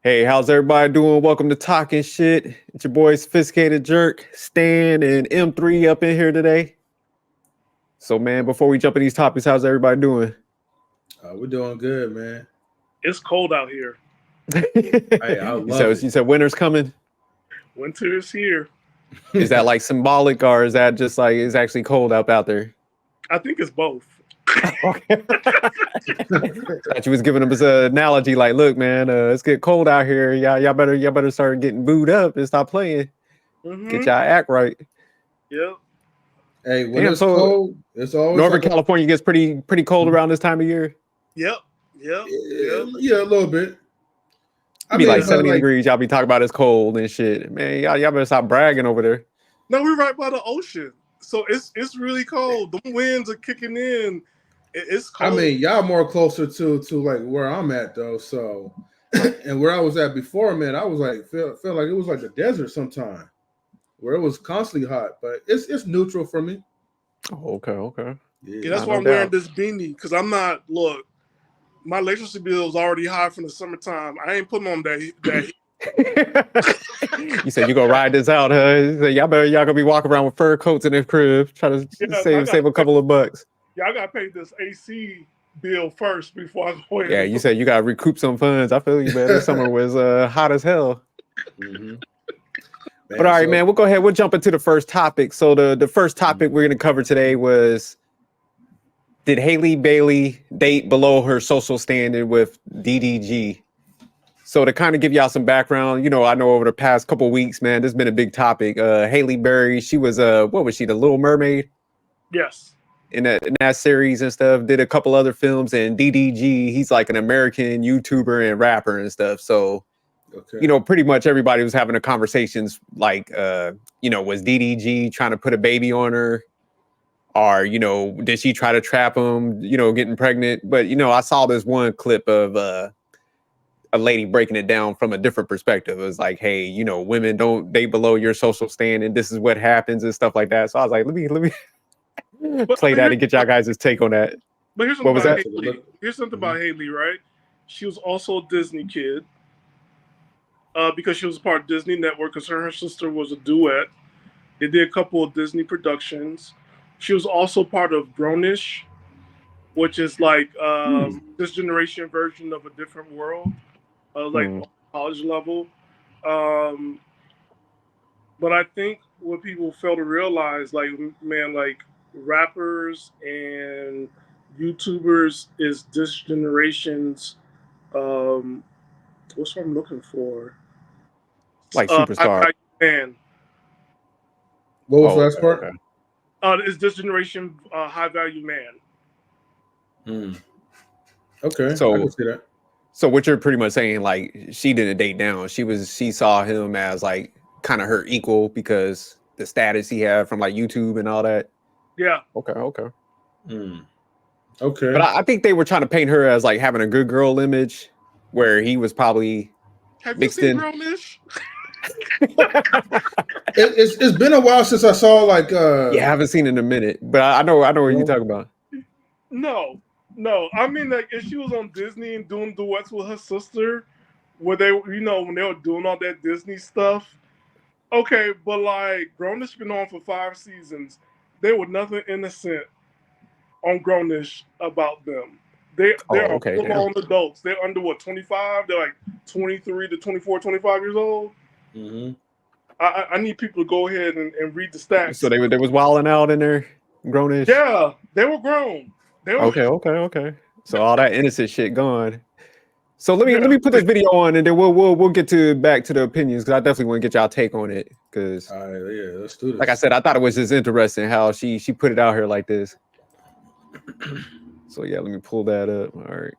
Hey, how's everybody doing? Welcome to Talking Shit. It's your boy Sophisticated Jerk, Stan, and M3 up in here today. So, man, before we jump in these topics, how's everybody doing? We're doing good, man. It's cold out here. Hey, I love it. You said winter's coming? Winter is here. Is that like symbolic, or is that just like it's actually cold out there? I think it's both. Okay. Thought you was giving us an analogy, like, look, man, it's getting cold out here. Y'all better start getting booed up and stop playing. Get y'all act right. Yep. Hey, when it's cold, it's always Northern California gets pretty cold around this time of year. Yep. Yeah, a little bit. I mean, like 70 degrees. Y'all be talking about it's cold and shit. Man, y'all better stop bragging over there. No, we're right by the ocean, so it's really cold. The winds are kicking in. It's cold. I mean, y'all more closer to like where I'm at though. So, and where I was at before, man, I was like feel like it was like the desert sometime, where it was constantly hot. But it's neutral for me. Oh, okay. Yeah, that's why I'm wearing this beanie, because I'm not. Look, my electricity bill is already high from the summertime. I ain't putting on that. You said you gonna ride this out, huh? You said, y'all gonna be walking around with fur coats in the crib, trying to save a couple of bucks. Yeah, I gotta pay this AC bill first before I go in. Yeah, you said you gotta recoup some funds. I feel you, man. This summer was hot as hell. Mm-hmm. But all right, man, we'll go ahead. We'll jump into the first topic. So the first topic we're gonna cover today was, did Halle Bailey date below her social standing with DDG? So to kind of give y'all some background, I know over the past couple of weeks, man, this has been a big topic. Halle Berry, she was what was she, the Little Mermaid? Yes. In that series and stuff, did a couple other films, and DDG, he's like an American YouTuber and rapper and stuff. So, pretty much everybody was having a conversations like, was DDG trying to put a baby on her? Or, did she try to trap him, getting pregnant? But, I saw this one clip of a lady breaking it down from a different perspective. It was like, hey, women don't date below your social standing. This is what happens and stuff like that. So I was like, let me play that and get y'all guys' take on that. But here's something about Halle. Here's something about Halle, right? She was also a Disney kid because she was part of Disney Network, because her and her sister was a duet. They did a couple of Disney productions. She was also part of Grownish, which is like this generation version of A Different World, college level. But I think what people fail to realize, like, man, like, rappers and YouTubers is this generation's what's what I'm looking for? Like superstar. Man. What was the last part? Is this generation high value man? Okay, so I can see that. So what you're pretty much saying, like, she didn't date down. She saw him as like kind of her equal because the status he had from like YouTube and all that. Yeah. Okay. Okay. But I think they were trying to paint her as like having a good girl image, where he was probably mixed in. Grownish? It's been a while since I saw like. Yeah, I haven't seen it in a minute, but I know what you're talking about. No. I mean, like, if she was on Disney and doing duets with her sister, where they, when they were doing all that Disney stuff. Okay, but like, Grownish been on for 5 seasons. There was nothing innocent on Grownish about them. They're full-on adults. They're under, 25? They're like 23 to 24, 25 years old. Mm-hmm. I need people to go ahead and read the stats. So they was wilding out in there, Grownish? Yeah, they were grown. Okay. So all that innocent shit gone. So let me put this video on, and then we'll get back to the opinions, because I definitely want to get y'all take on it. Because let's do this. Like I said, I thought it was just interesting how she put it out here like this. So yeah, let me pull that up. All right.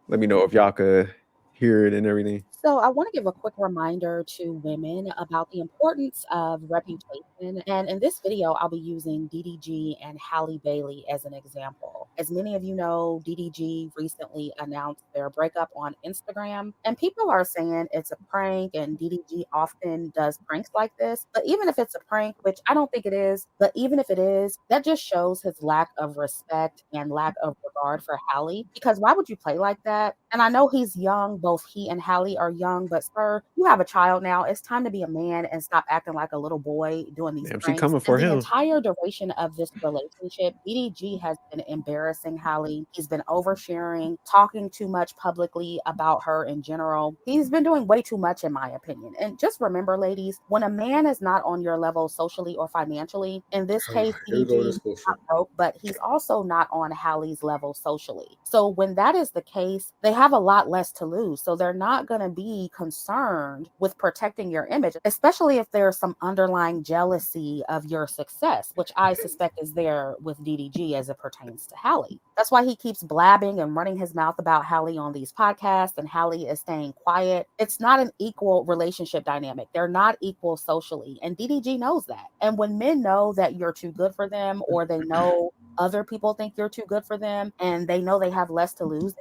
Let me know if y'all could hear it and everything. So I want to give a quick reminder to women about the importance of reputation. And in this video, I'll be using DDG and Halle Bailey as an example. As many of you know, DDG recently announced their breakup on Instagram, and people are saying it's a prank, and DDG often does pranks like this. But even if it's a prank, which I don't think it is, but even if it is, that just shows his lack of respect and lack of regard for Halle. Because why would you play like that? And I know he's young, both he and Halle are young, but sir, you have a child now. It's time to be a man and stop acting like a little boy doing these Damn, she pranks. coming And for the him. entire duration of this relationship, DDG has been embarrassing Halle. He's been oversharing, talking too much publicly about her in general. He's been doing way too much, in my opinion. And just remember, ladies, when a man is not on your level socially or financially, in this case, Here we go with this DDG bullshit. not broke, but he's also not on Halle's level socially. So when that is the case, they have a lot less to lose. So they're not going to be concerned with protecting your image, especially if there's some underlying jealousy of your success, which I suspect is there with DDG as it pertains to Halle. That's why he keeps blabbing and running his mouth about Halle on these podcasts, and Halle is staying quiet. It's not an equal relationship dynamic. They're not equal socially, and DDG knows that. And when men know that you're too good for them, or they know other people think you're too good for them, and they know they have less to lose.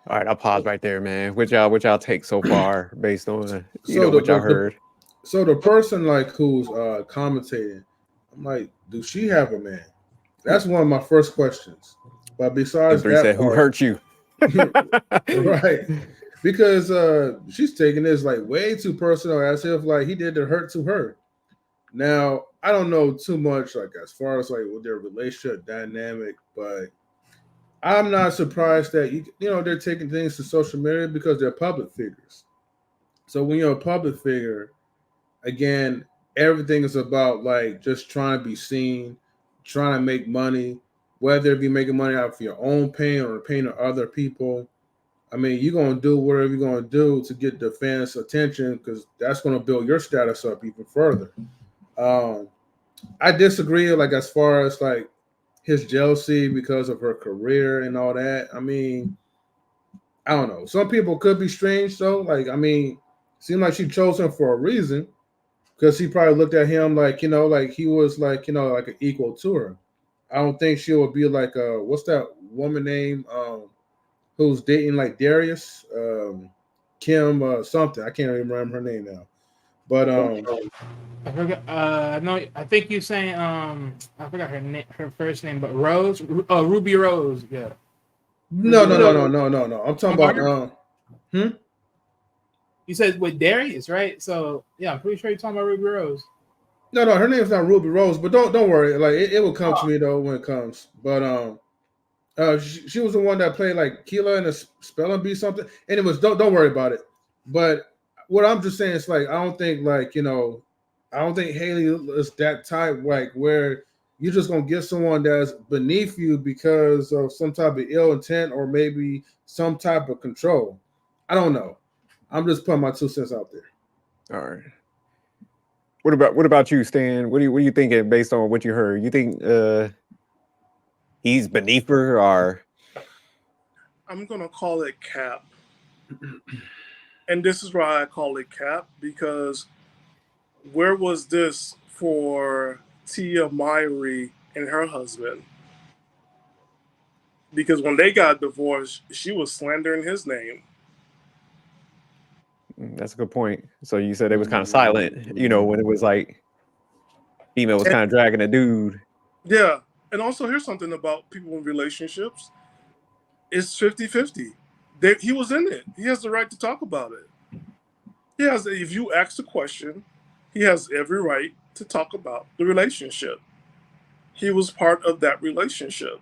All right, I'll pause right there, man. What y'all take so far based on So what y'all heard? So the person like who's commentating, I'm like, do she have a man? That's one of my first questions. But besides M3 that said, "Who part, hurt you?" right? Because she's taking this like way too personal, as if like he did the hurt to her. Now I don't know too much like as far as like with their relationship dynamic, but I'm not surprised that you know they're taking things to social media because they're public figures. So when you're a public figure, again, everything is about like just trying to be seen, trying to make money, whether if you're making money out of your own pain or the pain of other people. I mean, you're gonna do whatever you're gonna do to get the fans' attention because that's gonna build your status up even further. I disagree, like as far as like his jealousy because of her career and all that. I mean, I don't know. Some people could be strange though. Like, I mean, seemed like she chose him for a reason because he probably looked at him like, you know, like he was like, you know, like an equal to her. I don't think she would be like what's that woman name who's dating like Darius? Kim something. I can't even remember her name now. But I forgot. I think you're saying I forgot her first name, but Rose. Oh, Ruby Rose. Yeah. no. I'm talking about You said with Darius, right? So yeah, I'm pretty sure you're talking about Ruby Rose. No, her name's not Ruby Rose, but don't worry. Like it will come to me though when it comes. But she was the one that played like Kayla in a spelling bee something. And it was don't worry about it. But what I'm just saying is like I don't think like I don't think Haley is that type like where you're just gonna get someone that's beneath you because of some type of ill intent or maybe some type of control. I don't know. I'm just putting my 2 cents out there. All right. What about you, Stan? What are you thinking based on what you heard? You think he's beneath her, or I'm gonna call it cap. And this is why I call it cap, because where was this for Tia Mowry and her husband? Because when they got divorced, she was slandering his name. that's a good point. So you said it was kind of silent, when it was like female was kind of dragging a dude. Yeah. And also here's something about people in relationships. It's 50-50. He was in it. He has the right to talk about it. If you ask a question, he has every right to talk about the relationship. He was part of that relationship.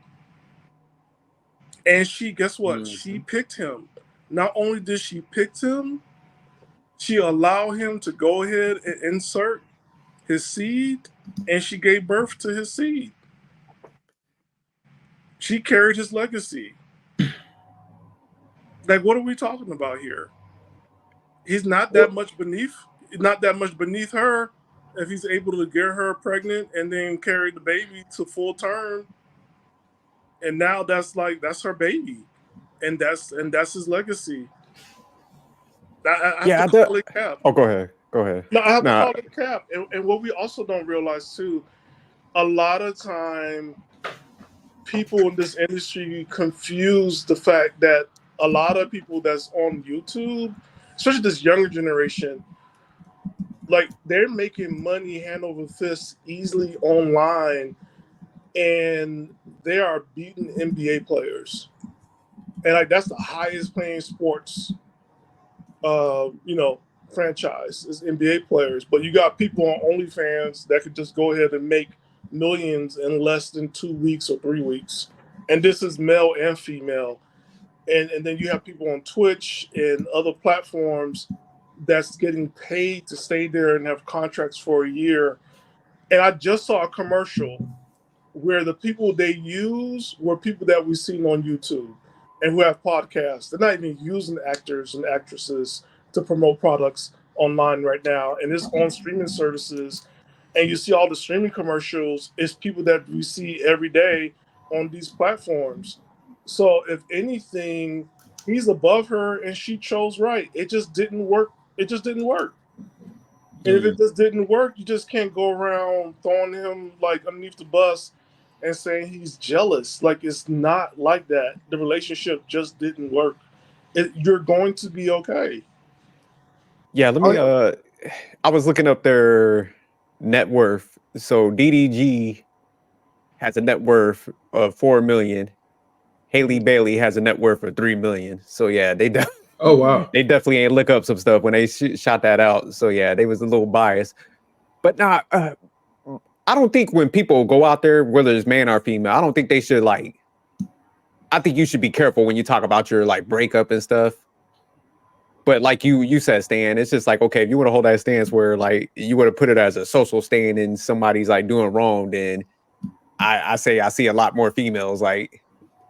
And guess what? Mm-hmm. She picked him. Not only did she pick him, she allowed him to go ahead and insert his seed, and she gave birth to his seed. She carried his legacy. Like, what are we talking about here? He's not that much beneath her if he's able to get her pregnant and then carry the baby to full term. And now that's her baby. And that's his legacy. I have to call it cap. Oh, go ahead. No, I have to call it cap. And what we also don't realize too, a lot of time people in this industry confuse the fact that a lot of people that's on YouTube, especially this younger generation, like they're making money hand over fist easily online, and they are beating NBA players. and like that's the highest paying sports, franchise is NBA players. But you got people on OnlyFans that could just go ahead and make millions in less than 2 weeks or 3 weeks, and this is male and female. And then you have people on Twitch and other platforms that's getting paid to stay there and have contracts for a year. And I just saw a commercial where the people they use were people that we've seen on YouTube and who have podcasts. They're not even using actors and actresses to promote products online right now. And it's on streaming services. And you see all the streaming commercials, it's people that we see every day on these platforms. So if anything, he's above her and she chose right. It just didn't work. It just didn't work. And if it just didn't work, you just can't go around throwing him like underneath the bus and saying he's jealous. Like, it's not like that. The relationship just didn't work. You're going to be okay. Yeah, let me I was looking up their net worth. So DDG has a net worth of 4 million. Halle Bailey has a net worth of 3 million. So yeah, oh wow, they definitely ain't look up some stuff when they shot that out. So yeah, they was a little biased. But nah, I don't think when people go out there, whether it's man or female, I don't think they should I think you should be careful when you talk about your like breakup and stuff. But like you said, Stan, it's just like, okay, if you want to hold that stance where like you want to put it as a social stand and somebody's like doing wrong, then I say I see a lot more females like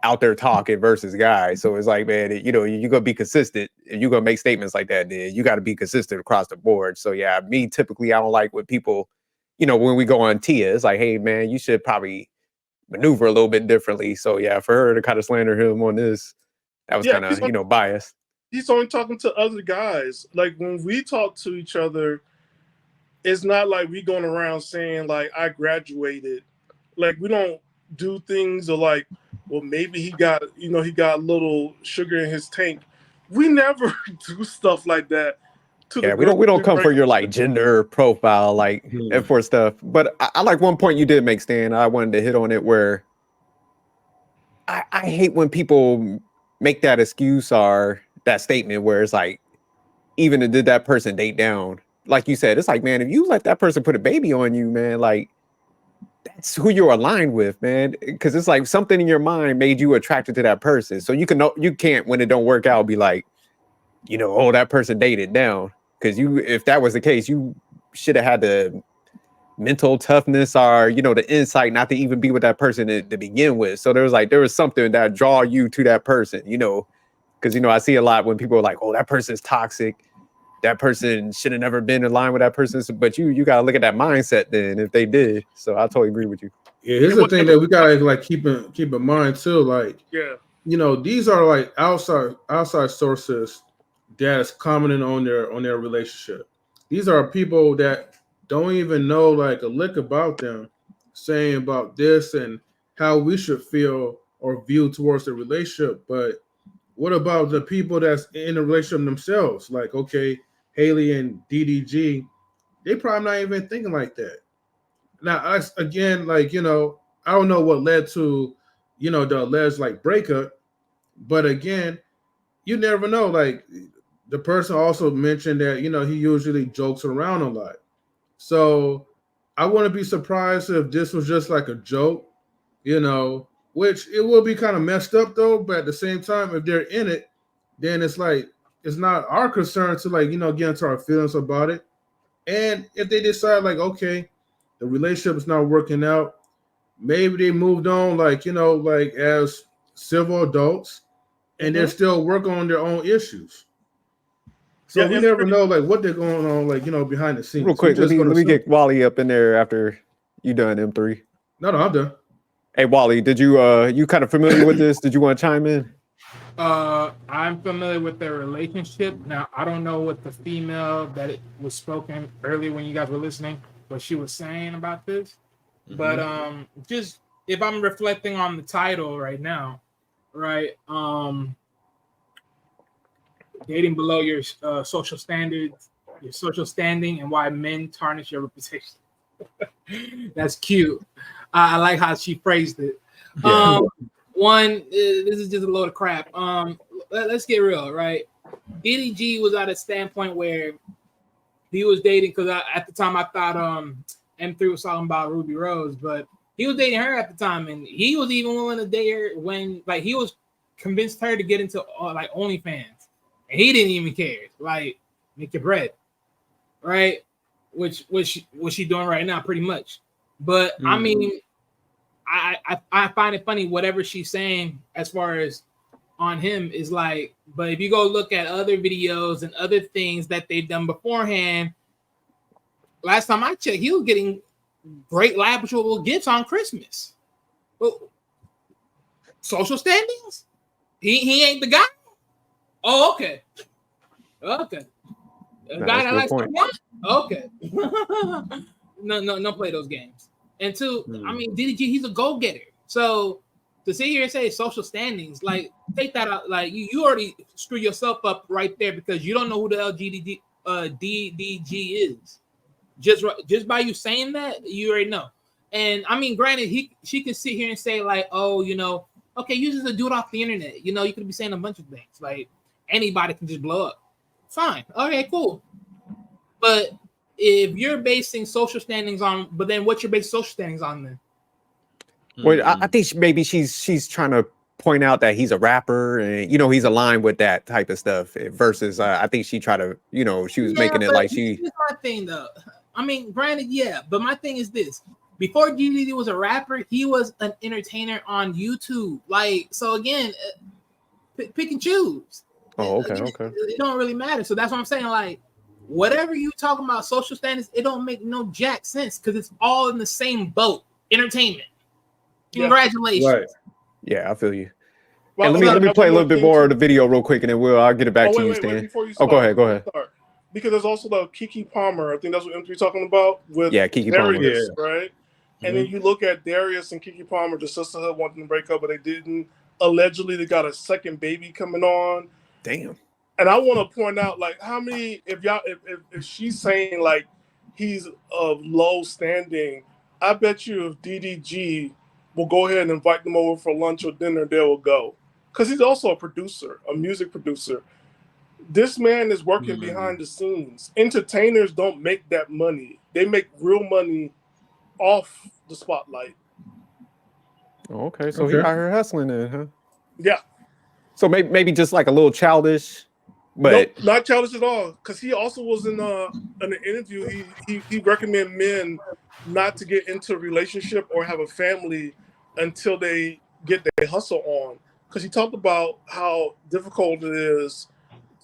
out there talking versus guys. So it's like, man, you're gonna be consistent. If you're gonna make statements like that, then you got to be consistent across the board. So yeah, me typically I don't like when people, when we go on Tia, it's like, hey man, you should probably maneuver a little bit differently. So yeah, for her to kind of slander him on this, that was kind of biased. He's only talking to other guys. Like when we talk to each other, it's not like we going around saying like I graduated. Like we don't do things or like, well, maybe he got a little sugar in his tank. We never do stuff like that. Yeah, we don't come for your like gender profile like and for stuff. But I like one point you did make, Stan. I wanted to hit on it where I hate when people make that excuse or that statement where it's like, even did that person date down? Like you said, it's like, man, if you let that person put a baby on you, man, like that's who you're aligned with, man. Because it's like something in your mind made you attracted to that person. So you can't, when it don't work out, be like, oh, that person dated down. Because if that was the case, you should have had the mental toughness or the insight not to even be with that person to begin with. So there was something that draw you to that person, because I see a lot when people are like, oh, that person's toxic, that person should have never been in line with that person. But you gotta look at that mindset then if they did. So I totally agree with you. Yeah, here's the thing that we gotta like keep in mind too. Like, these are like outside sources that's commenting on their relationship. These are people that don't even know like a lick about them, saying about this and how we should feel or view towards the relationship. But what about the people that's in a relationship themselves? Like, okay, Halle and DDG, they probably not even thinking like that. Now, again, like, I don't know what led to, the alleged like breakup, but again, you never know. Like, the person also mentioned that, he usually jokes around a lot. So I wouldn't be surprised if this was just like a joke, which it will be kind of messed up though. But at the same time, if they're in it, then it's like, it's not our concern to like, get into our feelings about it. And if they decide like, okay, the relationship is not working out, maybe they moved on, like, like as civil adults, and they're still working on their own issues. So we never know like what they're going on, like, behind the scenes. Real quick, let me get Wally up in there after you done M3. No, I'm done. Hey Wally, did you kind of familiar with this? Did you want to chime in? I'm familiar with their relationship. Now I don't know what the female that it was spoken earlier when you guys were listening, what she was saying about this. Mm-hmm. But just if I'm reflecting on the title right now, right? Dating below your social standards, your social standing, and why men tarnish your reputation. That's cute. I like how she phrased it. Yeah. One, this is just a load of crap. Let's get real, right? DDG was at a standpoint where he was dating, because at the time I thought M3 was talking about Ruby Rose, but he was dating her at the time, and he was even willing to date her when, like, he was convinced her to get into like OnlyFans, and he didn't even care. Like, make your bread, right? Which she doing right now, pretty much. But I mean, I find it funny whatever she's saying as far as on him is like, but if you go look at other videos and other things that they've done beforehand, last time I checked, he was getting great lavish gifts on Christmas. Well, social standings? He ain't the guy? Oh, okay. Okay. A guy that likes to want? Okay. No, play those games. And two, I mean, DDG, he's a go-getter. So to sit here and say social standings, like, take that out. Like, you already screw yourself up right there because you don't know who the DDG is. Just by you saying that, you already know. And I mean, granted, she could sit here and say like, oh, you know, okay, you just a dude off the internet. You know, you could be saying a bunch of things. Like, anybody can just blow up. Fine. Okay, cool. But if you're basing social standings on, but then what's your base social standings on then? Well, I think maybe she's trying to point out that he's a rapper and, you know, he's aligned with that type of stuff versus I think she tried to, you know, she was making it like she. Here's my thing though. I mean, granted, yeah, but my thing is this. Before DDG was a rapper, he was an entertainer on YouTube. Like, so again, pick and choose. Oh, okay, again, okay. It don't really matter. So that's what I'm saying. Like, whatever you talking about social standards, it don't make no jack sense because it's all in the same boat. Entertainment. Congratulations. Right. Yeah, I feel you. Well, and let me play a little bit more of the video real quick, and then I'll get it back to you, Stan. Before you start, go ahead. Because there's also the Kiki Palmer. I think that's what M3 talking about with Kiki Darius, Palmer, right? And then you look at Darius and Kiki Palmer, the sisterhood wanting to break up, but they didn't. Allegedly, they got a second baby coming on. Damn. And I want to point out, like, how many, if she's saying like he's of low standing, I bet you if DDG will go ahead and invite them over for lunch or dinner, they will go. Because he's also a producer, a music producer. This man is working behind the scenes. Entertainers don't make that money. They make real money off the spotlight. Oh, okay, so he out here hustling then, huh? Yeah. So maybe just like a little childish, but nope, not childish at all. Because he also was in an interview. He recommended men not to get into a relationship or have a family until they get their hustle on. Because he talked about how difficult it is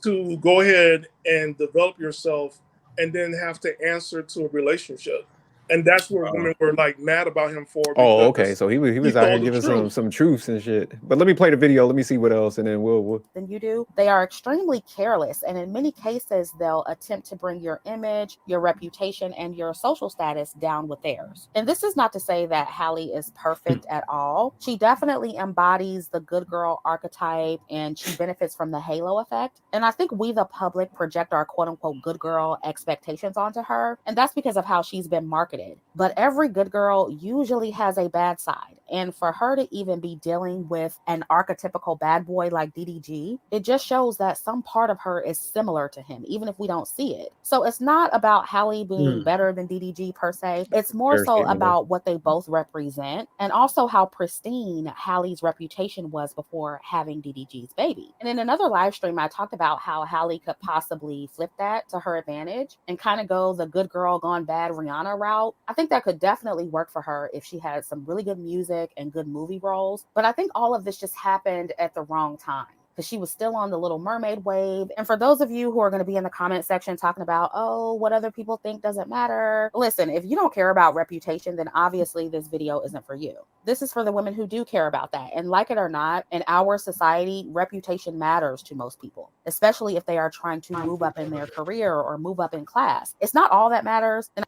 to go ahead and develop yourself and then have to answer to a relationship. And that's where women were like mad about him for. Oh, okay. So he was out here giving some truths and shit. But let me play the video. Let me see what else, and then we'll. Than you do. They are extremely careless, and in many cases, they'll attempt to bring your image, your reputation, and your social status down with theirs. And this is not to say that Halle is perfect at all. She definitely embodies the good girl archetype, and she benefits from the halo effect. And I think we, the public, project our quote-unquote good girl expectations onto her, and that's because of how she's been marketed. But every good girl usually has a bad side. And for her to even be dealing with an archetypical bad boy like DDG, it just shows that some part of her is similar to him, even if we don't see it. So it's not about Halle being better than DDG per se. It's more so about what they both represent and also how pristine Halle's reputation was before having DDG's baby. And in another live stream, I talked about how Halle could possibly flip that to her advantage and kind of go the good girl gone bad Rihanna route. I think that could definitely work for her if she had some really good music and good movie roles. But I think all of this just happened at the wrong time because she was still on the Little Mermaid wave. And for those of you who are going to be in the comment section talking about, oh, what other people think doesn't matter. Listen, if you don't care about reputation, then obviously this video isn't for you. This is for the women who do care about that. And like it or not, in our society, reputation matters to most people, especially if they are trying to move up in their career or move up in class. It's not all that matters. And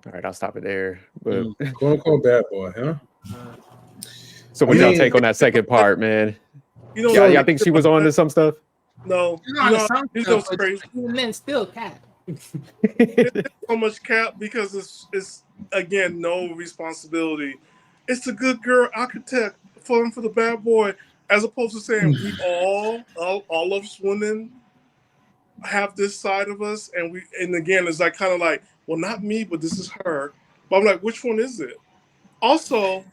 all right, I'll stop it there. But quote unquote bad boy, huh? So what y'all take on that second part, man? You know, y'all think she was on to some stuff? No, it's just crazy. Men still cap. It's so much cap because it's again no responsibility. It's a good girl architect falling for the bad boy, as opposed to saying we all of us women have this side of us, and again, it's like kind of like, well, not me, but this is her. But I'm like, which one is it? Also,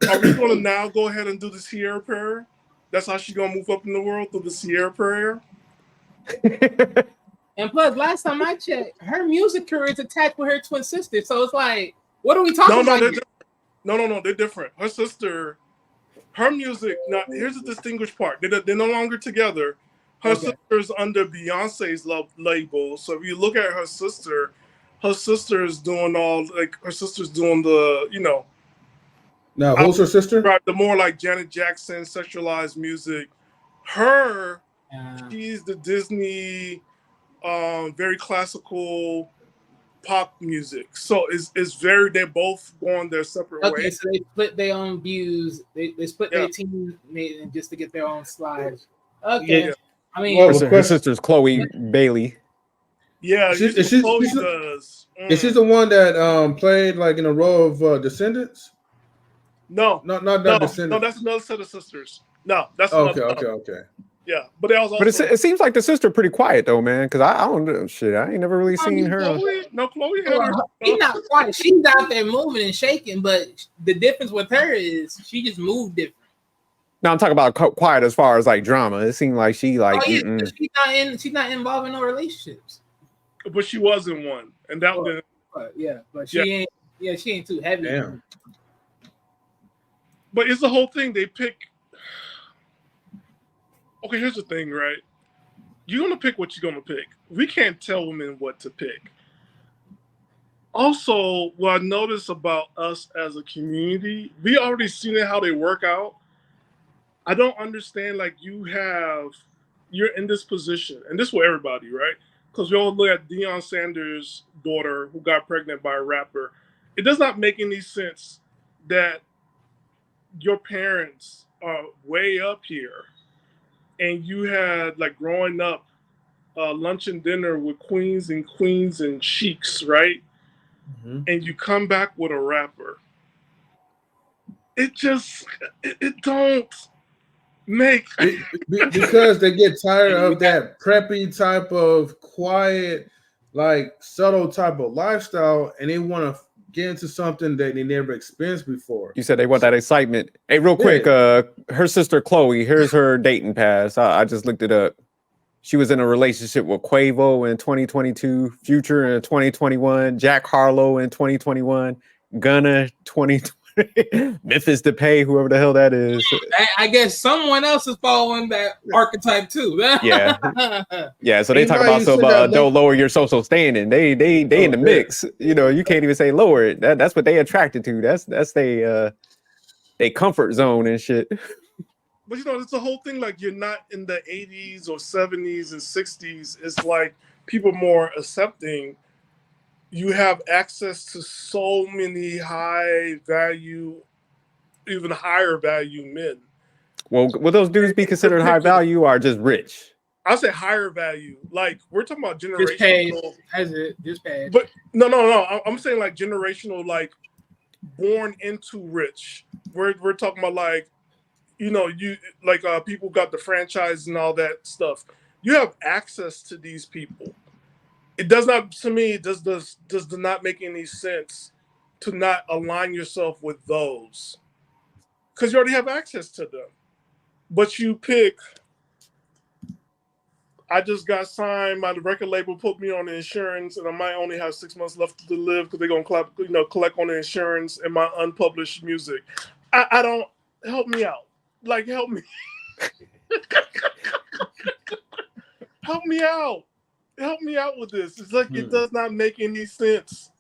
are we going to now go ahead and do the Sierra prayer? That's how she's going to move up in the world, through the Sierra prayer. And plus, last time I checked, her music career is attached with her twin sister. So it's like, what are we talking about? No, they're different. Her sister, her music. Now, here's the distinguished part: they're no longer together. Her sister's under Beyonce's label. So if you look at her sister is doing all like her sister's doing the Now, who's her sister? Right, the more like Janet Jackson sexualized music. She's the Disney, very classical pop music. So it's very, they're both going their separate ways. Okay, so they split their own views. They split their team just to get their own slides. Okay. Yeah. I mean, her sister's Chloe Bailey. Yeah, is she the one that played like in a row of Descendants? No, not Descendants. No, that's another set of sisters. No, that's okay. Yeah, but they also. But it seems like the sister pretty quiet though, man. Because I don't know shit. I ain't never really seen her. Chloe had her. She's not quiet. She's out there moving and shaking, but the difference with her is she just moved different. No, I'm talking about quiet as far as like drama. It seemed like she like. She's not involved in no relationships. But she was in one, and that was. But she ain't. Yeah, she ain't too heavy. Damn. But it's the whole thing. They pick. Okay, here's the thing, right? You're gonna pick what you're gonna pick. We can't tell women what to pick. Also, what I notice about us as a community, we already seen it how they work out. I don't understand. Like you're in this position, and this for everybody, right? Because we all look at Deion Sanders' daughter who got pregnant by a rapper. It does not make any sense that your parents are way up here and you had like growing up lunch and dinner with queens and sheiks, right? Mm-hmm. And you come back with a rapper. It don't make because they get tired of that preppy type of quiet, like subtle type of lifestyle, and they want to get into something that they never experienced before. You said they want that excitement. Hey, real quick, her sister Chloe, here's her dating pass. I just looked it up. She was in a relationship with Quavo in 2022, Future in 2021, Jack Harlow in 2021, Gunna 2020, Memphis Depay, whoever the hell that is. I guess someone else is following that archetype too. Yeah. So they talk about don't lower your social standing. They in the mix. You know, you can't even say lower it. That's what they attracted to. That's they comfort zone and shit. But it's the whole thing. Like you're not in the 80s or 70s and 60s. It's like people more accepting. You have access to so many high value, even higher value men. Well, will those dudes be considered high value or just rich? I say higher value. Like we're talking about generational. Just paid. But no. I'm saying like generational, like born into rich. We're talking about like, you like people got the franchise and all that stuff. You have access to these people. It does not, to me, does not make any sense to not align yourself with those, because you already have access to them. But you pick. I just got signed. My record label put me on the insurance, and I might only have 6 months left to live because they're gonna collect on the insurance and my unpublished music. I don't, help me out. Like help me, help me out. Help me out with this. It's like it does not make any sense.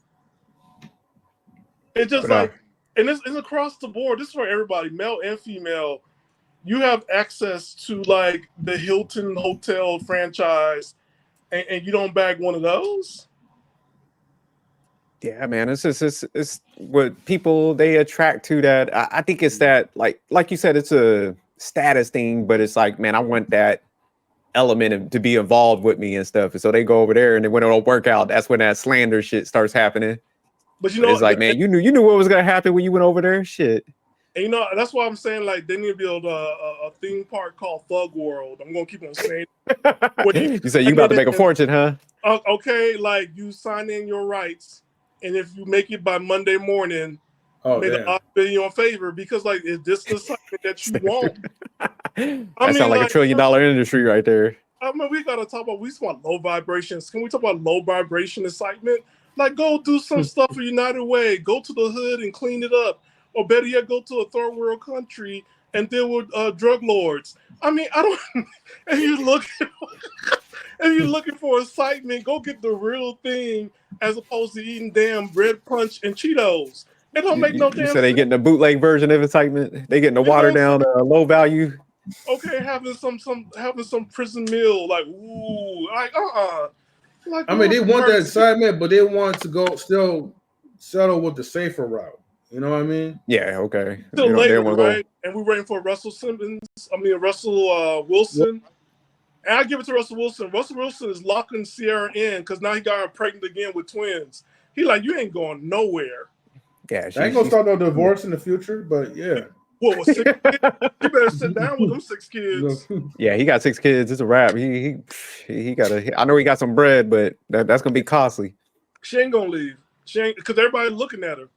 It's just and it's across the board. This is for everybody, male and female. You have access to like the Hilton Hotel franchise, and you don't bag one of those. Yeah, man, it's what people they attract to. That I think it's that like you said, it's a status thing, but it's like, man, I want that element to be involved with me and stuff. And so they go over there and then when it'll work out, that's when that slander shit starts happening. But it's like, man, you knew what was gonna happen when you went over there. Shit. And that's why I'm saying like they need to build a theme park called Thug World. I'm gonna keep on saying. You say you about to make a fortune, huh? Okay, like you sign in your rights, and if you make it by Monday morning, make a $1 favor because like is this the assignment that you want? That sounds like a $1 trillion industry right there. I mean, we gotta talk about low vibrations. Can we talk about low vibration excitement? Like, go do some stuff for United Way. Go to the hood and clean it up, or better yet, go to a third world country and deal with drug lords. I mean, I don't. If you're looking for excitement, go get the real thing as opposed to eating damn bread punch and Cheetos. It don't make no damn sense. So they getting a bootleg version of excitement. They getting a watered down, low value. Okay, having some prison meal, like ooh, like Like, I mean, they want that excitement, but they want to go still settle with the safer route. You know what I mean? Yeah. Okay. Still later, right? And we're waiting for Russell Wilson. And I give it to Russell Wilson. Russell Wilson is locking Sierra in because now he got her pregnant again with twins. He like, you ain't going nowhere. Yeah, I ain't gonna start no divorce in the future, but yeah. What was 6 kids? You better sit down with them 6 kids. Yeah, he got 6 kids. It's a wrap. He got a. I know he got some bread, but that's gonna be costly. She ain't gonna leave. She ain't because everybody's looking at her.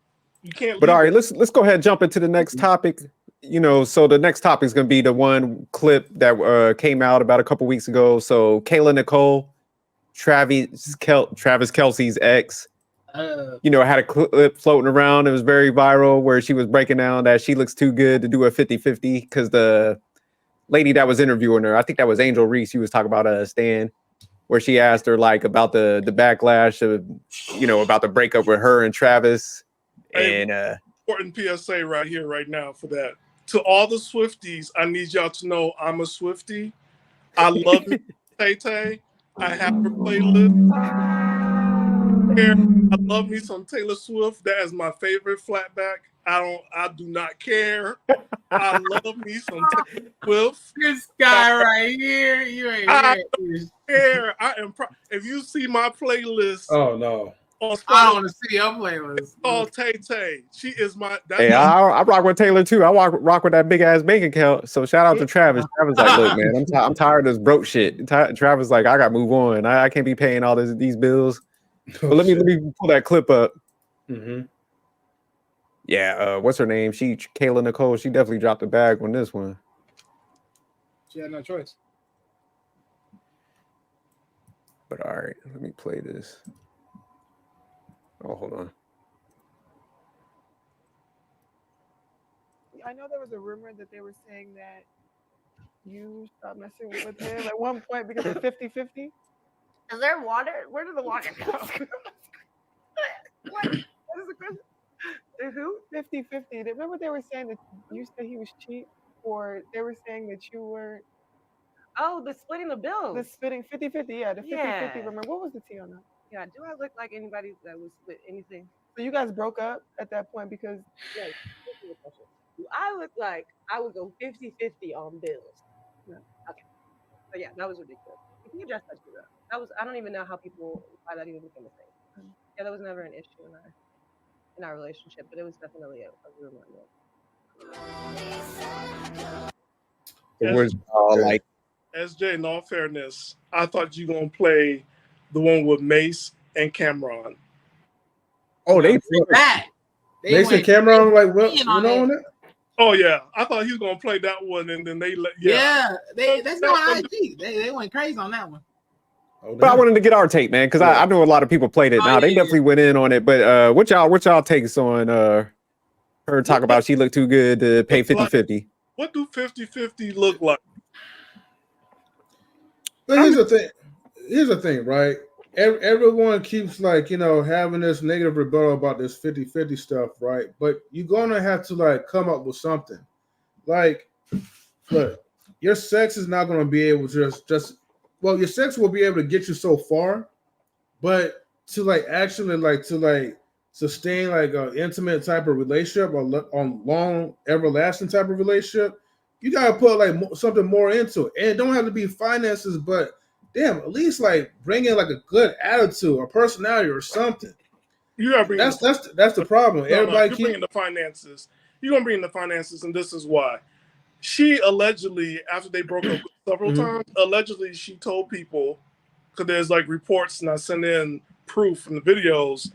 You can't. But all right, let's go ahead and jump into the next topic. So the next topic is gonna be the one clip that came out about a couple weeks ago. So Kayla Nicole, Travis Kelce's ex. Had a clip floating around. It was very viral where she was breaking down that she looks too good to do a 50-50 because the lady that was interviewing her, I think that was Angel Reese, she was talking about Stan, where she asked her like about the backlash of, about the breakup with her and Travis. And important PSA right here, right now for that. To all the Swifties, I need y'all to know I'm a Swiftie. I love Tay-Tay. I have her playlist. I love me some Taylor Swift. That is my favorite flatback. I do not care. I love me some Taylor Swift. This guy right here, you ain't. I don't care. I am. If you see my playlist, oh no, I don't want to see your playlist. It's called Tay-Tay. She is my. I rock with Taylor too. I rock with that big ass bank account. So shout out to Travis. Travis like, look, man, I'm tired of this broke shit. Travis like, I got to move on. I can't be paying all these bills. But let me pull that clip up. Mm-hmm. Yeah, what's her name? Kayla Nicole. She definitely dropped the bag on this one. She had no choice. But all right, let me play this. Oh, hold on. I know there was a rumor that they were saying that you stopped messing with him at one point because of 50-50. Is there water? Where did the water go? What is the question? Who? 50-50. Remember they were saying that you said he was cheap, or they were saying that you were. Oh, the splitting the bills. The splitting 50-50. Yeah, the 50-50 rumor. What was the tea on that? Yeah, do I look like anybody that would split anything? So you guys broke up at that point because. Yeah. Do I look like I would go 50-50 on bills? No. Okay. So yeah, that was ridiculous. You can address that too, though. I don't even know how why that even became a thing. Yeah, that was never an issue in our relationship, but it was definitely a rumor. It was like SJ, in all fairness, I thought you gonna play the one with Mace and Cameron. Oh, they that. Mace and Cameron like on it? Oh yeah, I thought he was gonna play that one, and then they let that's not IG. They went crazy on that one. But I wanted to get our take, man, because I know a lot of people played it. Now they definitely went in on it. But what y'all takes on her talk about she looked too good to pay 50-50? What do 50-50 look like? But here's the thing, right? Everyone keeps having this negative rebuttal about this 50-50 stuff, right? But you're gonna have to come up with something. Like, look, your sex is not gonna be able to just your sex will be able to get you so far, but to actually sustain an intimate type of relationship or on long everlasting type of relationship, you gotta put something more into it. And it don't have to be finances, but damn, at least bring in a good attitude or personality or something. You gotta bring that's the problem. Everybody keep bringing the finances. you're gonna bring in the finances, and this is why. She allegedly, after they broke up several times, allegedly she told people, because there's like reports, and I sent in proof from the videos,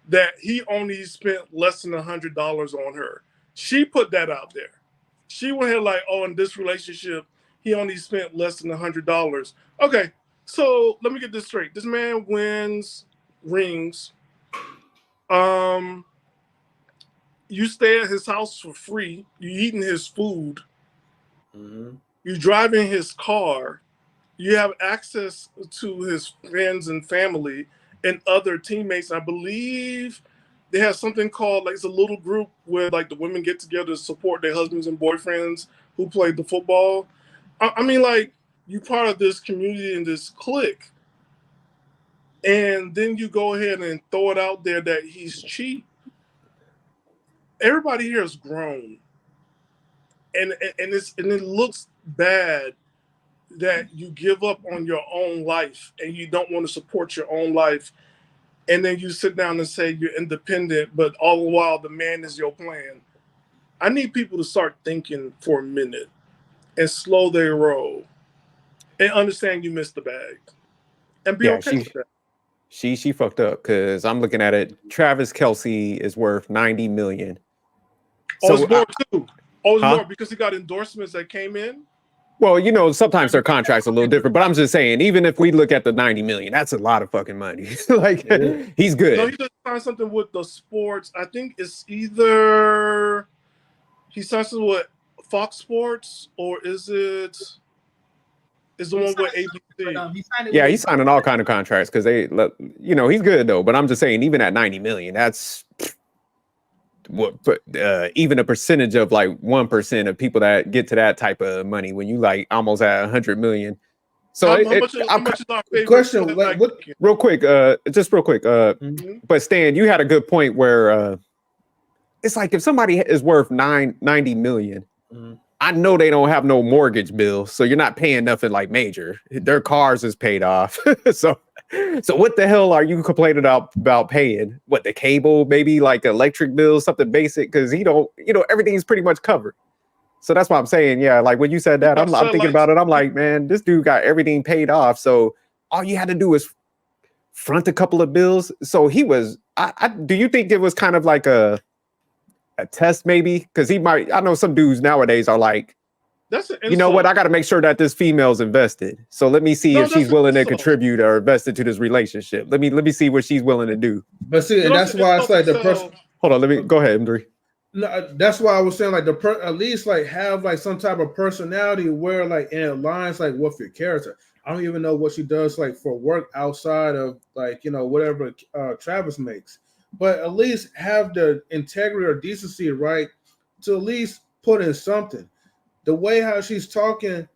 that he only spent less than $100 on her. She put that out there. She went here like, oh, in this relationship, he only spent less than $100. Okay, so let me get this straight. This man wins rings. You stay at his house for free. You eating his food. You driving his car. You have access to his friends and family and other teammates. I believe they have something called, like, it's a little group where like the women get together to support their husbands and boyfriends who played the football. I mean, like, you part of this community and this clique, and then you go ahead and throw it out there that he's cheap. Everybody here is grown, and it looks bad that you give up on your own life and you don't want to support your own life, and then you sit down and say you're independent, but all the while the man is your plan. I need people to start thinking for a minute and slow their roll and understand you missed the bag and be okay with that. She fucked up, because I'm looking at it. Travis Kelce is worth $90 million. So it's more too. Oh, it's more because he got endorsements that came in. Well, you know, sometimes their contracts are a little different, but I'm just saying, even if we look at the $90 million, that's a lot of fucking money. Like, he's good. No, he just signed something with the sports. I think it's either he signed something with Fox Sports, or is it the one with ABC? He's signing all kind of contracts because they, you know, he's good though. But I'm just saying, even at $90 million, that's what, even a percentage of like 1% of people that get to that type of money when you like almost at 100 million. So how much is our favorite question? Real quick, just real quick. But Stan, you had a good point where it's like if somebody is worth 90 million, I know they don't have no mortgage bill, so you're not paying nothing like major. Their cars is paid off. So what the hell are you complaining about paying? What, the cable, maybe like electric bill, something basic? Because he don't, you know, everything's pretty much covered. So that's what I'm saying. Yeah, like when you said that, I'm thinking about it. I'm like, man, this dude got everything paid off. So all you had to do was front a couple of bills. So he was. Do you think it was kind of like a test, maybe? Because he might. I know some dudes nowadays are like, you know what? I got to make sure that this female's invested. So let me see if she's willing to contribute or invest into this relationship. Let me see what she's willing to do. But see, and that's why it's like the person. Hold on, let me go ahead, M3. No, that's why I was saying like at least like have like some type of personality where like it aligns like with your character. I don't even know what she does like for work outside of like, you know, whatever Travis makes, but at least have the integrity or decency, right, to at least put in something. The way how she's talking,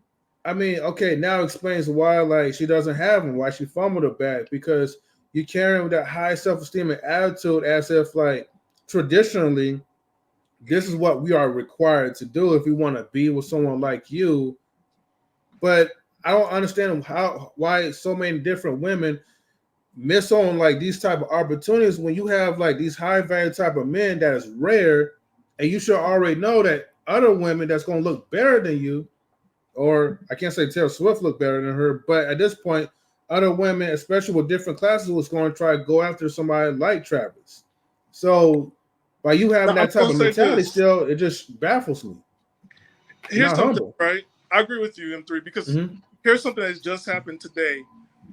I mean, okay, now explains why like she doesn't have him, why she fumbled it back, because you're carrying that high self-esteem and attitude as if like traditionally this is what we are required to do if we want to be with someone like you. But I don't understand why so many different women miss on like these type of opportunities when you have like these high value type of men that is rare, and you should already know that other women that's going to look better than you, or I can't say Taylor Swift look better than her, but at this point, other women, especially with different classes, was going to try to go after somebody like Travis. So by you having that type of mentality still, it just baffles me. Here's something, right? I agree with you, M3, because here's something that's just happened today.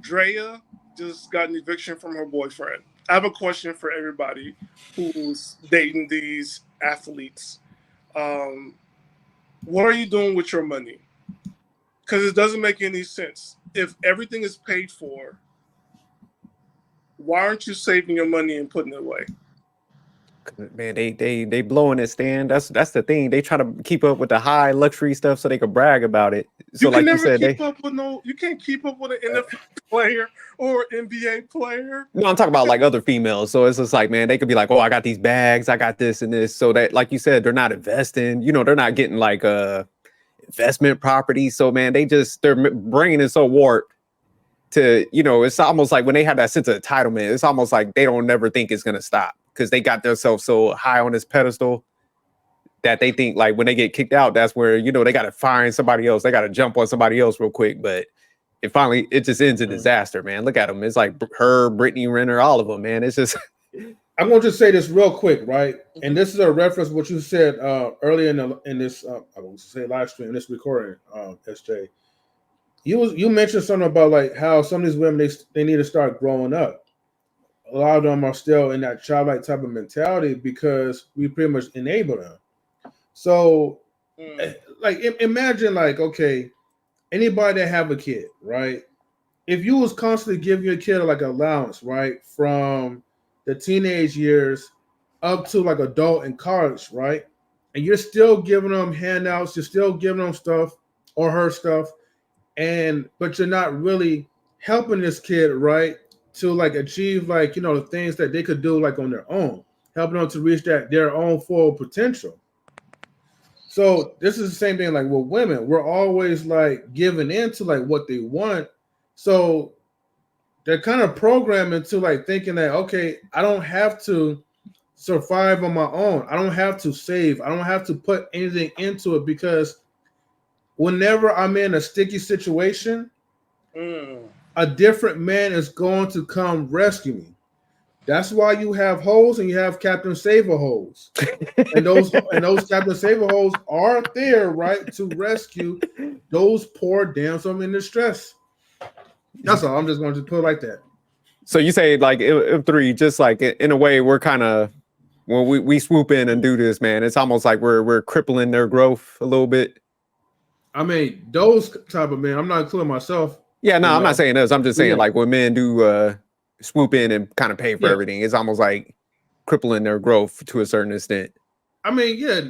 Drea just got an eviction from her boyfriend. I have a question for everybody who's dating these athletes. What are you doing with your money? Because it doesn't make any sense. If everything is paid for, why aren't you saving your money and putting it away? Man, they blowing it, Stan. That's the thing. They try to keep up with the high luxury stuff so they can brag about it. So you can't keep up with an NFL player or NBA player. No, I'm talking about like other females. So it's just like, man, they could be like, oh, I got these bags, I got this and this. So that, like you said, they're not investing. You know, they're not getting like investment property. So man, their brain is so warped to, you know, it's almost like when they have that sense of entitlement, it's almost like they don't never think it's gonna stop because they got themselves so high on this pedestal. that they think like when they get kicked out, that's where, you know, they got to find somebody else. They got to jump on somebody else real quick. But it just ends in disaster, man. Look at them. It's like her, Brittany Renner, all of them, man. It's just. I'm going to just say this real quick, right? And this is a reference to what you said earlier in this, I will say live stream, this recording, SJ. You mentioned something about like how some of these women, they need to start growing up. A lot of them are still in that childlike type of mentality because we pretty much enable them. So, like, imagine like, okay, anybody that have a kid, right? If you was constantly giving your kid like allowance, right, from the teenage years up to like adult and college, right? And you're still giving them handouts, you're still giving them stuff or her stuff, but you're not really helping this kid, right, to like achieve like, you know, the things that they could do like on their own, helping them to reach their own full potential. So this is the same thing like with women. We're always like giving in to like what they want. So they're kind of programmed into like thinking that, okay, I don't have to survive on my own. I don't have to save. I don't have to put anything into it because whenever I'm in a sticky situation, a different man is going to come rescue me. That's why you have hoes and you have Captain Saver hoes. and those Captain Saver hoes are there, right, to rescue those poor damsel in distress. That's all. I'm just going to put it like that. So you say like M3, just like in a way, we're kind of when we swoop in and do this, man. It's almost like we're crippling their growth a little bit. I mean, those type of men. I'm not including myself. Yeah, no, I'm not saying this. I'm just saying like when men do swoop in and kind of pay for everything, it's almost like crippling their growth to a certain extent. I mean, yeah.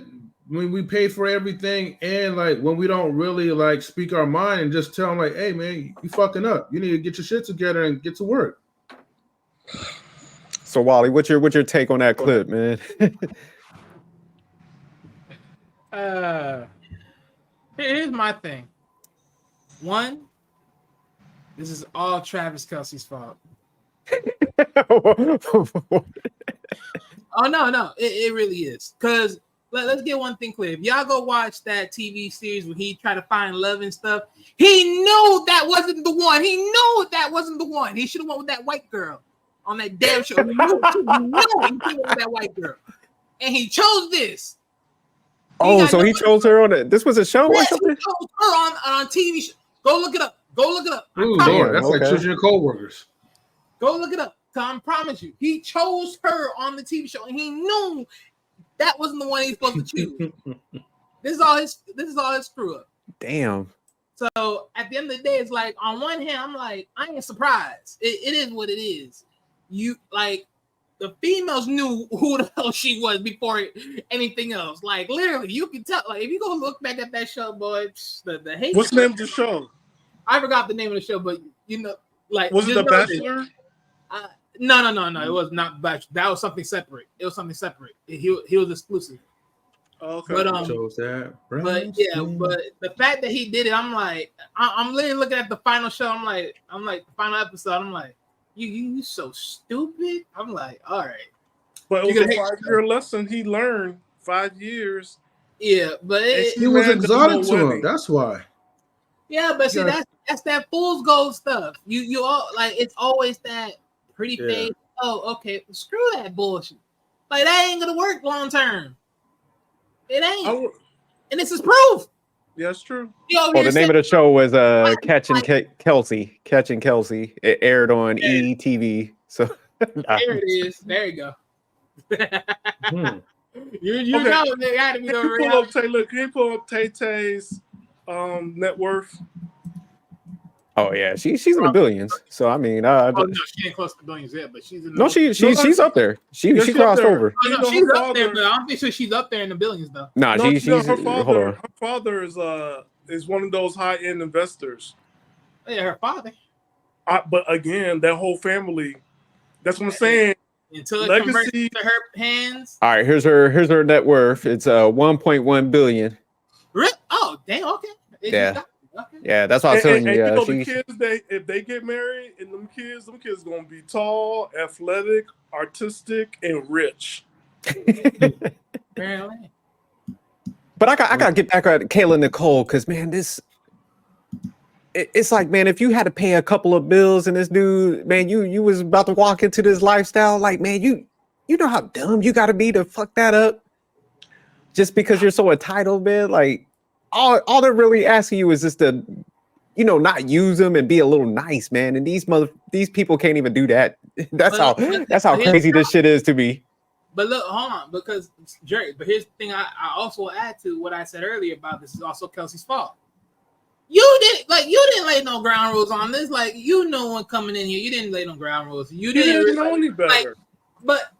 When we pay for everything and like when we don't really like speak our mind and just tell them like, hey man, you fucking up. You need to get your shit together and get to work. So Wally, what's your take on that clip, man? Here's my thing. One, this is all Travis Kelce's fault. Oh no, it really is. Cause let's get one thing clear. If y'all go watch that TV series where he tried to find love and stuff, he knew that wasn't the one. He knew that wasn't the one. He should have went with that white girl on that damn show. He knew he went with that white girl. And he chose this. So he chose her on it. This was a show or something? He chose her on TV show. Go look it up. Ooh, Lord, that's like choosing your co-workers. Go look it up. I promise you. He chose her on the TV show and he knew that wasn't the one he's supposed to choose. This is all his screw up. Damn. So at the end of the day, it's like on one hand, I'm like, I ain't surprised. It is what it is. You like the females knew who the hell she was before anything else. Like literally, you can tell. Like if you go look back at that show, boy, the hate. What's the name of the show? I forgot the name of the show, but you know, like was it The Bachelor? No. It was not Bachelor. That was something separate. It was something separate. He was exclusive. Okay. But chose that. But the fact that he did it, I'm like, I'm literally looking at the final show. I'm like the final episode. I'm like, you so stupid. I'm like, all right. But it was a 5-year lesson he learned. 5 years. Yeah, but he was exotic to him. That's why. Yeah, but see, that's that fool's gold stuff. You all like it's always that pretty face. Oh, okay. Screw that bullshit. Like that ain't gonna work long term. It ain't. And this is proof. Yeah, it's true. The name of the show was Catching Kelsey. Catching Kelsey. It aired on ETV. So there it is. There you go. You know they had to be Can you pull up Tay-Tay's net worth? Oh yeah, she's in the billions. So I mean, no, she ain't close to billions yet, but she's in. She's up there. She crossed over. No, she's up there, but I don't think she's up there in the billions though. She's her father. Her father is one of those high end investors. Yeah, her father. But again, that whole family. That's what I'm saying. Until it converts to her hands. All right, here's her net worth. It's 1.1 billion. Oh, damn. Okay. Yeah. Okay. Yeah, that's what I was telling you. The kids, if they get married, and them kids gonna be tall, athletic, artistic, and rich. Apparently. But I gotta get back at Kayla Nicole because man, it's like, man, if you had to pay a couple of bills and this dude, man, you was about to walk into this lifestyle, like, man, you know how dumb you gotta be to fuck that up just because you're so entitled, man. Like all they're really asking you is just to, not use them and be a little nice, man. And these people can't even do that. That's how crazy this shit is to me. But look, hold on, because Jerry. But here's the thing: I also add to what I said earlier about this is also Kelsey's fault. You didn't lay no ground rules on this. Like, when coming in here, you didn't lay no ground rules. You didn't know any better. But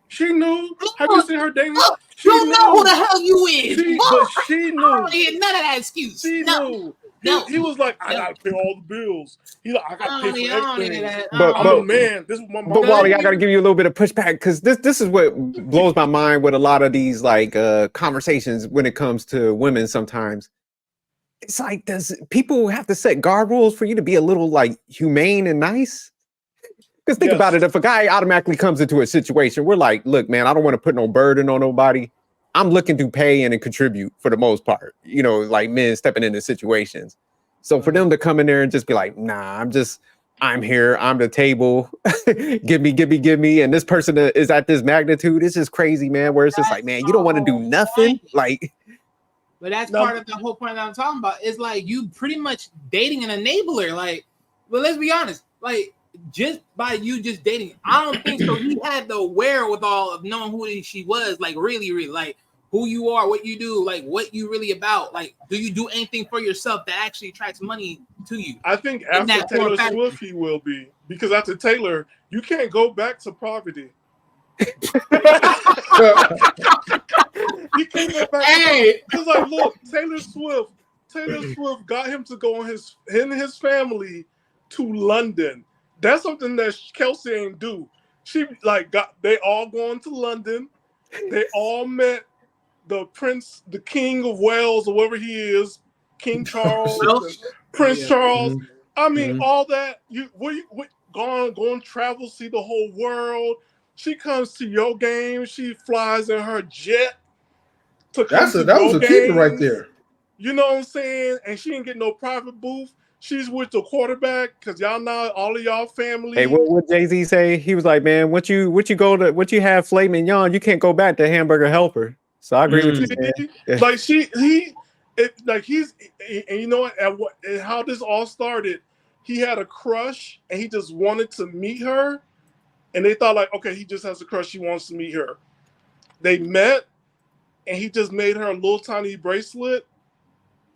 she knew. Have you seen her dating? She don't know who the hell you is. But she knew. I don't hear none of that excuse. She knew. No. He was like, I gotta pay all the bills. He's like, I gotta pay for everything. But man, this is my mom. But Wally, I gotta give you a little bit of pushback because this is what blows my mind with a lot of these conversations when it comes to women sometimes. It's like, does people have to set guard rules for you to be a little like humane and nice? Because think about it, if a guy automatically comes into a situation, we're like, look, man, I don't want to put no burden on nobody. I'm looking to pay and contribute for the most part, like men stepping into situations. So for them to come in there and just be like, nah, I'm here, I'm the table, give me. And this person is at this magnitude. It's just crazy, man, where it's just like, man, you don't want to do nothing. Like, but that's part of the whole point that I'm talking about. Is like you pretty much dating an enabler. Like, well, let's be honest. Like, just by you just dating, I don't think so. He had the wherewithal of knowing who she was. Like, really, like who you are, what you do, like what you really about. Like, do you do anything for yourself that actually attracts money to you? I think after Taylor Swift, he will be, because after Taylor, you can't go back to poverty. You can't go back. Hey, because like, look, Taylor Swift got him to go him and his family to London. That's something that Kelsey ain't do. She they all going to London. They all met the prince, the king of Wales, or whatever he is, King Charles, Prince Charles. I mean, all that. Go and travel, see the whole world. She comes to your game. She flies in her jet. That was a keeper right there. You know what I'm saying? And she didn't get no private booth. She's with the quarterback because y'all know all of y'all family. Hey, what Jay-Z say? He was like, man, what you have filet mignon, you can't go back to Hamburger Helper. So I agree with you. Man. Like and you know what? And how this all started, he had a crush and he just wanted to meet her, and they thought like, okay, he just has a crush. He wants to meet her. They met, and he just made her a little tiny bracelet,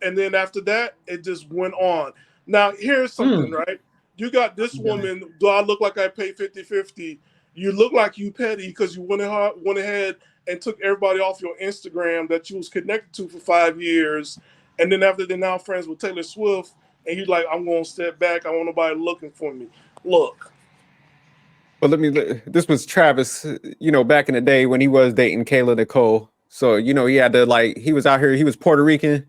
and then after that, it just went on. Now, here's something, right? You got this woman, do I look like I paid 50-50? You look like you petty because you went ahead and took everybody off your Instagram that you was connected to for 5 years. And then after they're now friends with Taylor Swift, and you're like, I'm going to step back. I want nobody looking for me. Look. Well, this was Travis, back in the day when he was dating Kayla Nicole. So, he had to he was out here, he was Puerto Rican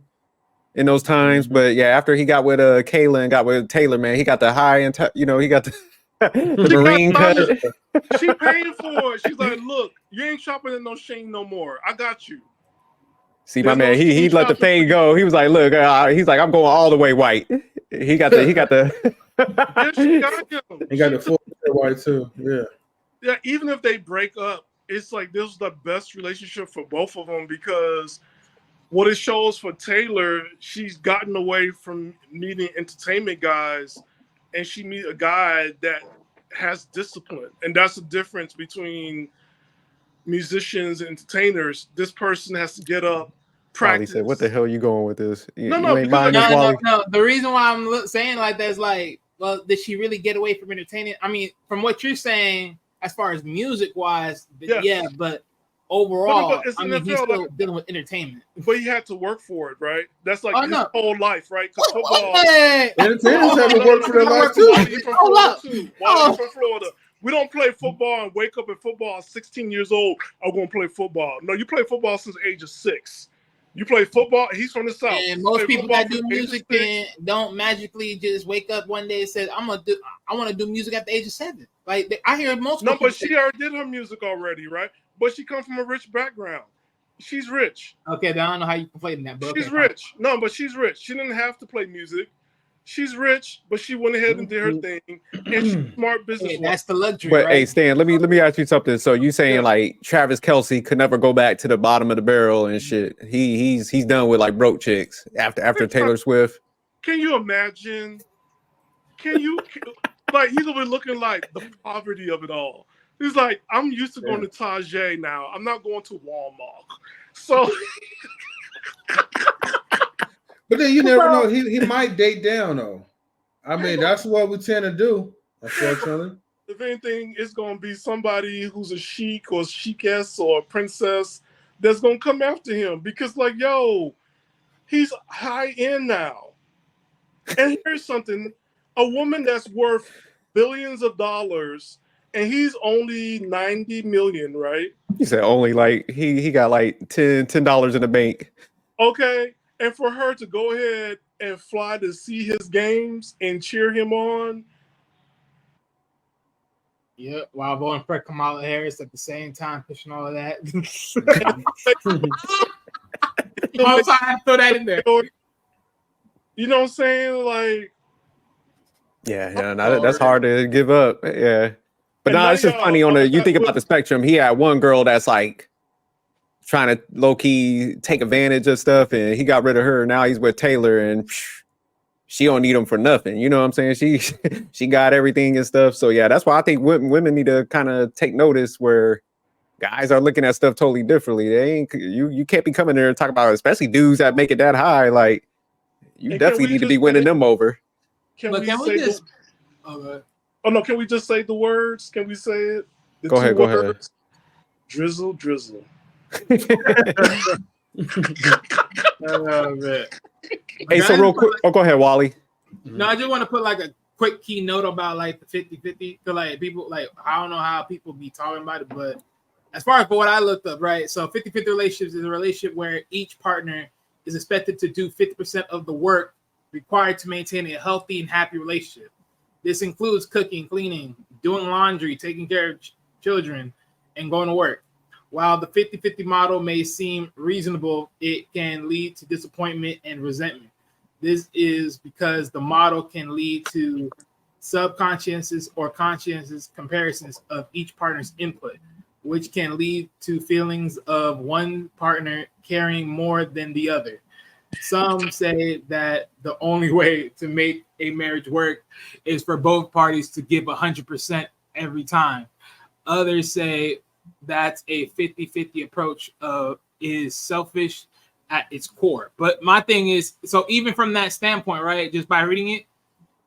in those times, but yeah, after he got with Kayla and got with Taylor, man, he got the high and he got the Marine cut. She paying for it. She's like, look, you ain't shopping in no Shane no more. I got you. See, my man, he let the fade go. He was like, look, he's like, I'm going all the way white. He got the yeah, she got him. He got the full white too. Yeah, even if they break up, it's like this is the best relationship for both of them, because what it shows for Taylor, she's gotten away from meeting entertainment guys, and she meet a guy that has discipline. And that's the difference between musicians and entertainers. This person has to get up, practice. Said, what the hell are you going with this? No. The reason why I'm saying like that is like, well, did she really get away from entertaining? I mean, from what you're saying, as far as music wise, yeah, but overall, I mean, he's still dealing with entertainment. But he had to work for it, right? That's like his whole life, right? Because football. Entertainers have to work for their life too. He's from Florida too. He's from Florida. We don't play football and wake up at football at 16 years old. I'm going to play football. No, you play football since the age of 6. You play football. He's from the South. And most people that do music don't magically just wake up one day and say, I want to do music at the age of 7. Like I hear most. No, but she already did her music already, right? But she comes from a rich background. She's rich. Okay, then I don't know how you conflating that, but she's okay, rich. No, but she's rich. She didn't have to play music. She's rich, but she went ahead and did her thing, and she's smart business. Hey, that's the luxury, But right? hey, Stan, let me ask you something. So you saying like Travis Kelce could never go back to the bottom of the barrel and shit? He's done with like broke chicks after Taylor Swift. Can you imagine? Like he's over looking like the poverty of it all. He's like, I'm used to going to Tajay now. I'm not going to Walmart. So But then you never know. He might date down though. I mean, that's what we tend to do, unfortunately. If anything, it's gonna be somebody who's a sheik or sheikess or a princess that's gonna come after him because, like, yo, he's high end now. And here's something: a woman that's worth billions of dollars, and he's only 90 million, right? He said only like he got like $10 in the bank. Okay. And for her to go ahead and fly to see his games and cheer him on. Yeah, while voting for Kamala Harris at the same time, pushing all of that. I'm sorry, I throw that in there. You know what I'm saying? Like, yeah, that's hard to give up. Yeah, but no, it's just funny you think about the spectrum. He had one girl that's like trying to low key take advantage of stuff, and he got rid of her. Now he's with Taylor, and she don't need him for nothing. You know what I'm saying? She got everything and stuff. So yeah, that's why I think women need to kind of take notice where guys are looking at stuff totally differently. They ain't you can't be coming there and talk about, especially dudes that make it that high. Like you definitely need to be winning them over. Can we just? Oh no! Can we just say the words? Can we say it? Go ahead. Drizzle. Oh, man. Hey, so real quick. Go ahead, Wally. No, I just want to put like a quick key note about like the 50-50. Because like people, like I don't know how people be talking about it, but as far as what I looked up, right? So 50-50 relationships is a relationship where each partner is expected to do 50% of the work required to maintain a healthy and happy relationship. This includes cooking, cleaning, doing laundry, taking care of children, and going to work. While the 50-50 model may seem reasonable, it can lead to disappointment and resentment. This is because the model can lead to subconscious or conscious comparisons of each partner's input, which can lead to feelings of one partner carrying more than the other. Some say that the only way to make a marriage work is for both parties to give 100% every time. Others say that's a 50-50 approach is selfish at its core. But my thing is, so even from that standpoint, right, just by reading it,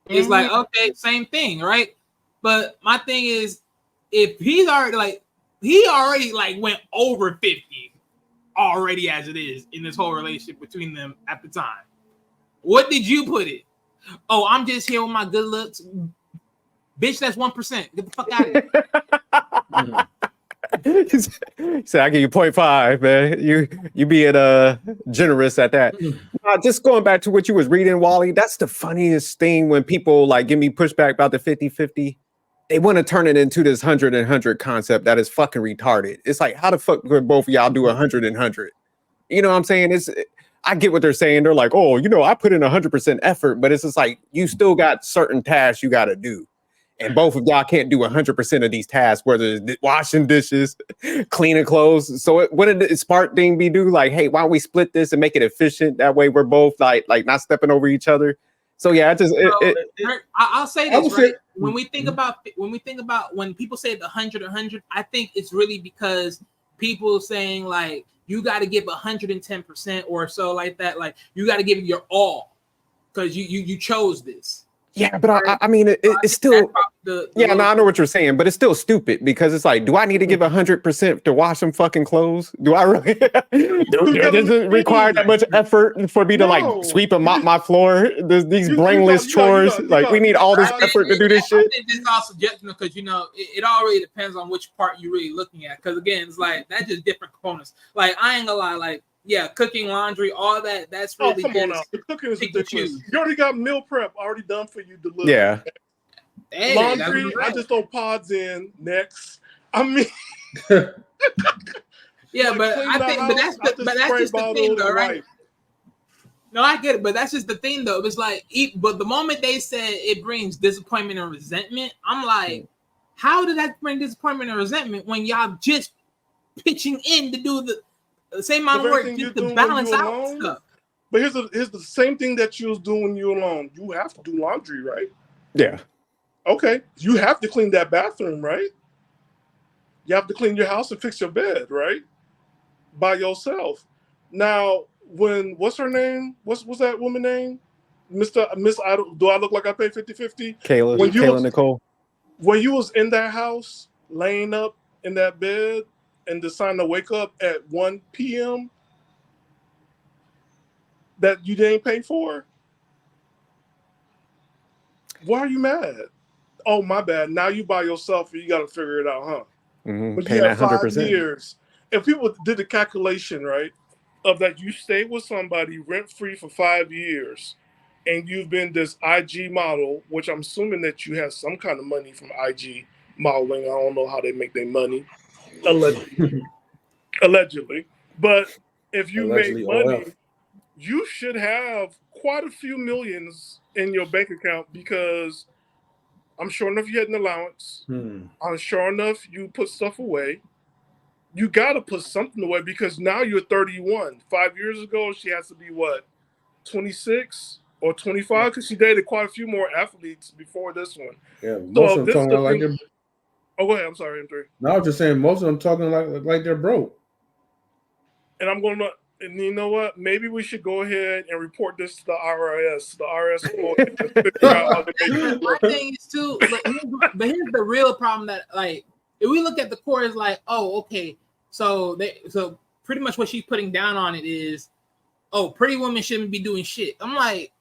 it's like, okay, same thing, right? But my thing is, if he's already went over 50 already as it is in this whole relationship between them at the time, what did you put it? Oh, I'm just here with my good looks. Bitch, that's 1%. Get the fuck out of here. He said, I give you 0.5, man. You being generous at that. Just going back to what you was reading, Wally, that's the funniest thing when people like give me pushback about the 50-50. They want to turn it into this 100 and 100 concept that is fucking retarded. It's like, how the fuck could both of y'all do 100 and 100? You know what I'm saying? I get what they're saying. They're like, oh, I put in 100% effort, but it's just like, you still got certain tasks you got to do. And both of y'all can't do 100% of these tasks, whether it's washing dishes, cleaning clothes. So what did the smart thing be do? Like, hey, why don't we split this and make it efficient? That way we're both like not stepping over each other. So yeah, I'll say this, right? When we think about when people say the 100, I think it's really because people saying like you got to give 110% or so like that. Like you got to give it your all because you chose this. Yeah, but I mean, it's still. I know what you're saying, but it's still stupid because it's like, do I need to give 100% to wash some fucking clothes? Do I really? Does it require that much effort for me to like sweep and mop my floor? These brainless chores. Like we need all this effort to do this shit. I think this is all subjective because it all really depends on which part you're really looking at. Because again, it's like that's just different components. Like I ain't gonna lie, like. Yeah, cooking, laundry, all that. That's really come on now. The cooking is ridiculous. You already got meal prep already done for you. Delivered. Yeah. Hey, laundry, I just throw pods in next. I mean, Yeah, Like, but clean I the think, house, not the but that's spray just the bottle thing, though, and right? wipe. No, I get it, but that's just the thing, though. It's like, but the moment they said it brings disappointment and resentment, I'm like, how did that bring disappointment and resentment when y'all just pitching in to do the same amount of work just to balance out stuff? But here's the same thing that you was doing when you alone. You have to do laundry, right? Yeah. Okay. You have to clean that bathroom, right? You have to clean your house and fix your bed, right? By yourself. Now, what's her name? What's that woman name? Miss, do I look like I pay 50-50? Kayla Nicole. When you was in that house, laying up in that bed and deciding to wake up at 1 p.m. that you didn't pay for, why are you mad? Oh, my bad. Now you by yourself and you got to figure it out, huh? But Paying that 5 100%. years. If people did the calculation, right, of that you stayed with somebody rent-free for 5 years and you've been this IG model, which I'm assuming that you have some kind of money from IG modeling. I don't know how they make their money. Allegedly. But if you make money, you should have quite a few millions in your bank account because I'm sure enough you had an allowance. I'm sure enough you put stuff away. You got to put something away because now you're 31. 5 years ago, she has to be what, 26 or 25? Because she dated quite a few more athletes before this one. Yeah, most of them talking like they're. Oh, go ahead. I'm sorry, M3. No, I was just saying most of them talking like they're broke. And I'm going to, and you know what? Maybe we should go ahead and report this to the IRS. The IRS will figure out how to make My thing is too, but here's the real problem that, like, if we look at the core, is like, oh, okay, so pretty much what she's putting down on it is, oh, pretty women shouldn't be doing shit. I'm like,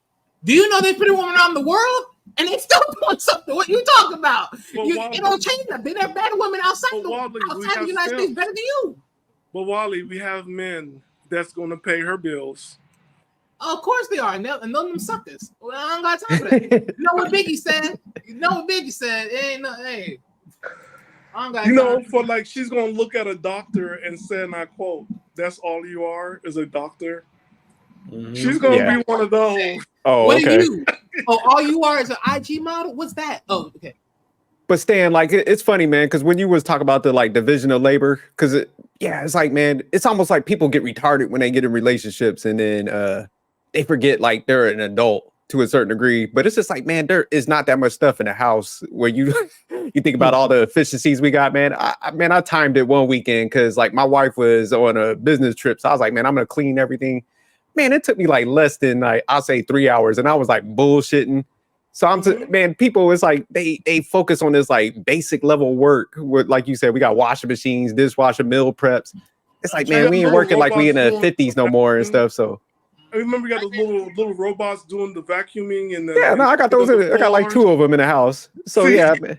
do you know there's pretty women around the world and they still doing something? What you talking about? It don't change nothing. There are better women outside the United States better than you. But Wally, we have men that's going to pay her bills. Oh, of course they are, and them suckers. Well, I don't got time for that. You know what Biggie said? It ain't no, hey. I don't got time. For like, she's going to look at a doctor and say, and I quote, "That's all you are is a doctor." Mm-hmm. She's going to be one of those. Oh, what okay. Are you? Oh, all you are is an IG model? What's that? Oh, okay. But Stan, like, it's funny, man, because when you was talking about the like division of labor, because it's like, man, it's almost like people get retarded when they get in relationships and then they forget like they're an adult to a certain degree. But it's just like, man, there is not that much stuff in the house where you think about all the efficiencies we got, man. I timed it one weekend because like my wife was on a business trip, so I was like, man, I'm gonna clean everything. Man, it took me like less than like I'll say 3 hours, and I was like bullshitting. So man, people, it's like they focus on this like basic level work with, like you said, we got washing machines, dishwasher, meal preps. It's like, man, we ain't working like we in the 50s no more and stuff. So I remember you got those little robots doing the vacuuming and I got those. I got like 2 of them in the house. So yeah, man.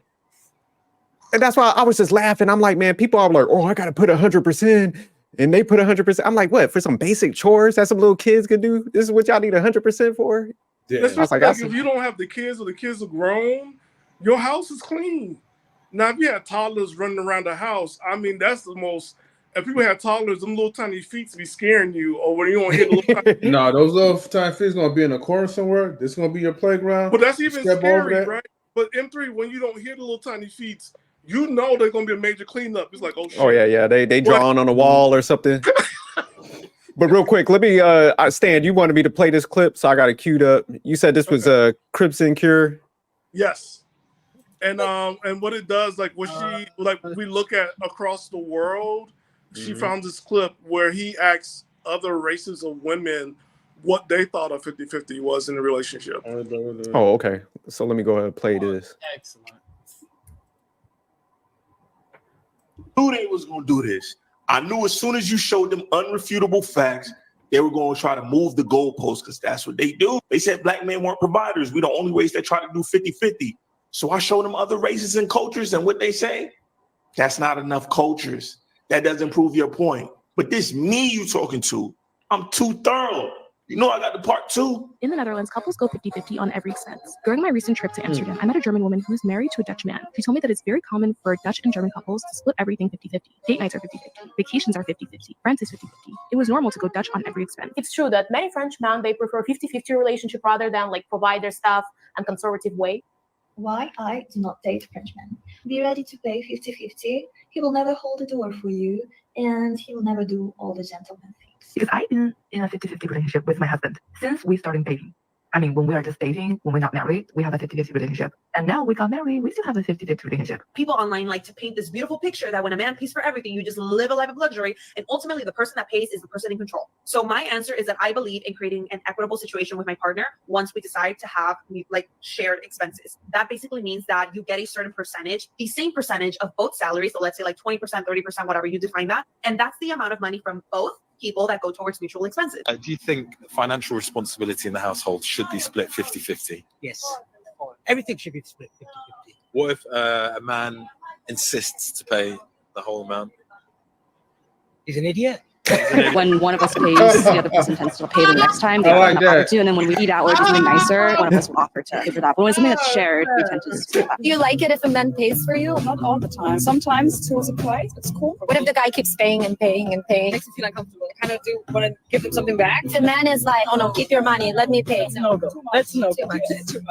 And that's why I was just laughing. I'm like, man, people are like, oh, I got to put 100%. And they put 100%. I'm like, what? For some basic chores that some little kids can do? This is what y'all need 100% for? Yeah. Like, if you don't have the kids or the kids are grown, your house is clean. Now, if you have toddlers running around the house, I mean, that's the most. If people have toddlers, them little tiny feet be scaring you, or when you don't hit little tiny feet. No, those little tiny feet gonna be in a corner somewhere. This is gonna be your playground. But that's even scary, right? But M3, when you don't hit the little tiny feet, you know there's gonna be a major cleanup. It's like, oh shit. Oh yeah. They drawing on a wall or something. But real quick, let me Stan, you wanted me to play this clip, so I got it queued up. You said this was Crimson Cure. Yes. And what it does, like what she we look at across the world, she found this clip where he asks other races of women what they thought a 50-50 was in a relationship. Oh, okay. So let me go ahead and play this. Excellent. Knew they was gonna do this. I knew as soon as you showed them unrefutable facts, they were going to try to move the goalposts because that's what they do. They said black men weren't providers. We the only ways they try to do 50-50. So I showed them other races and cultures, and what they say, that's not enough cultures. That doesn't prove your point. But this me you talking to, I'm too thorough. You know I got the part 2. In the Netherlands, couples go 50-50 on every expense. During my recent trip to Amsterdam, I met a German woman who's married to a Dutch man. She told me that it's very common for Dutch and German couples to split everything 50-50. Date nights are 50-50. Vacations are 50-50. Rent is 50-50. It was normal to go Dutch on every expense. It's true that many French men, they prefer 50-50 relationship rather than like provide their stuff and conservative way. Why I do not date French men. Be ready to pay 50-50. He will never hold the door for you, and he will never do all the gentleman things. Because I've been in a 50-50 relationship with my husband since we started dating. I mean, when we are just dating, when we're not married, we have a 50-50 relationship. And now we got married, we still have a 50-50 relationship. People online like to paint this beautiful picture that when a man pays for everything, you just live a life of luxury. And ultimately, the person that pays is the person in control. So my answer is that I believe in creating an equitable situation with my partner once we decide to have like shared expenses. That basically means that you get a certain percentage, the same percentage of both salaries. So let's say like 20%, 30%, whatever you define that. And that's the amount of money from both people that go towards mutual expenses. Do you think financial responsibility in the household should be split 50-50? Yes. Everything should be split 50-50. What if a man insists to pay the whole amount? He's an idiot. When one of us pays, the other person tends to pay the next time. They like offer that. to, and then when we eat out or do something nicer, one of us will offer to pay for that. But when it's something that's shared, we tend to just do that. Do you like it if a man pays for you? Not all the time. Sometimes to a surprise. It's cool. What if the guy keeps paying and paying and paying? Makes me feel uncomfortable. I kind of do want to give him something back. The man is like, oh no, keep your money. Let me pay. No, that's no too much.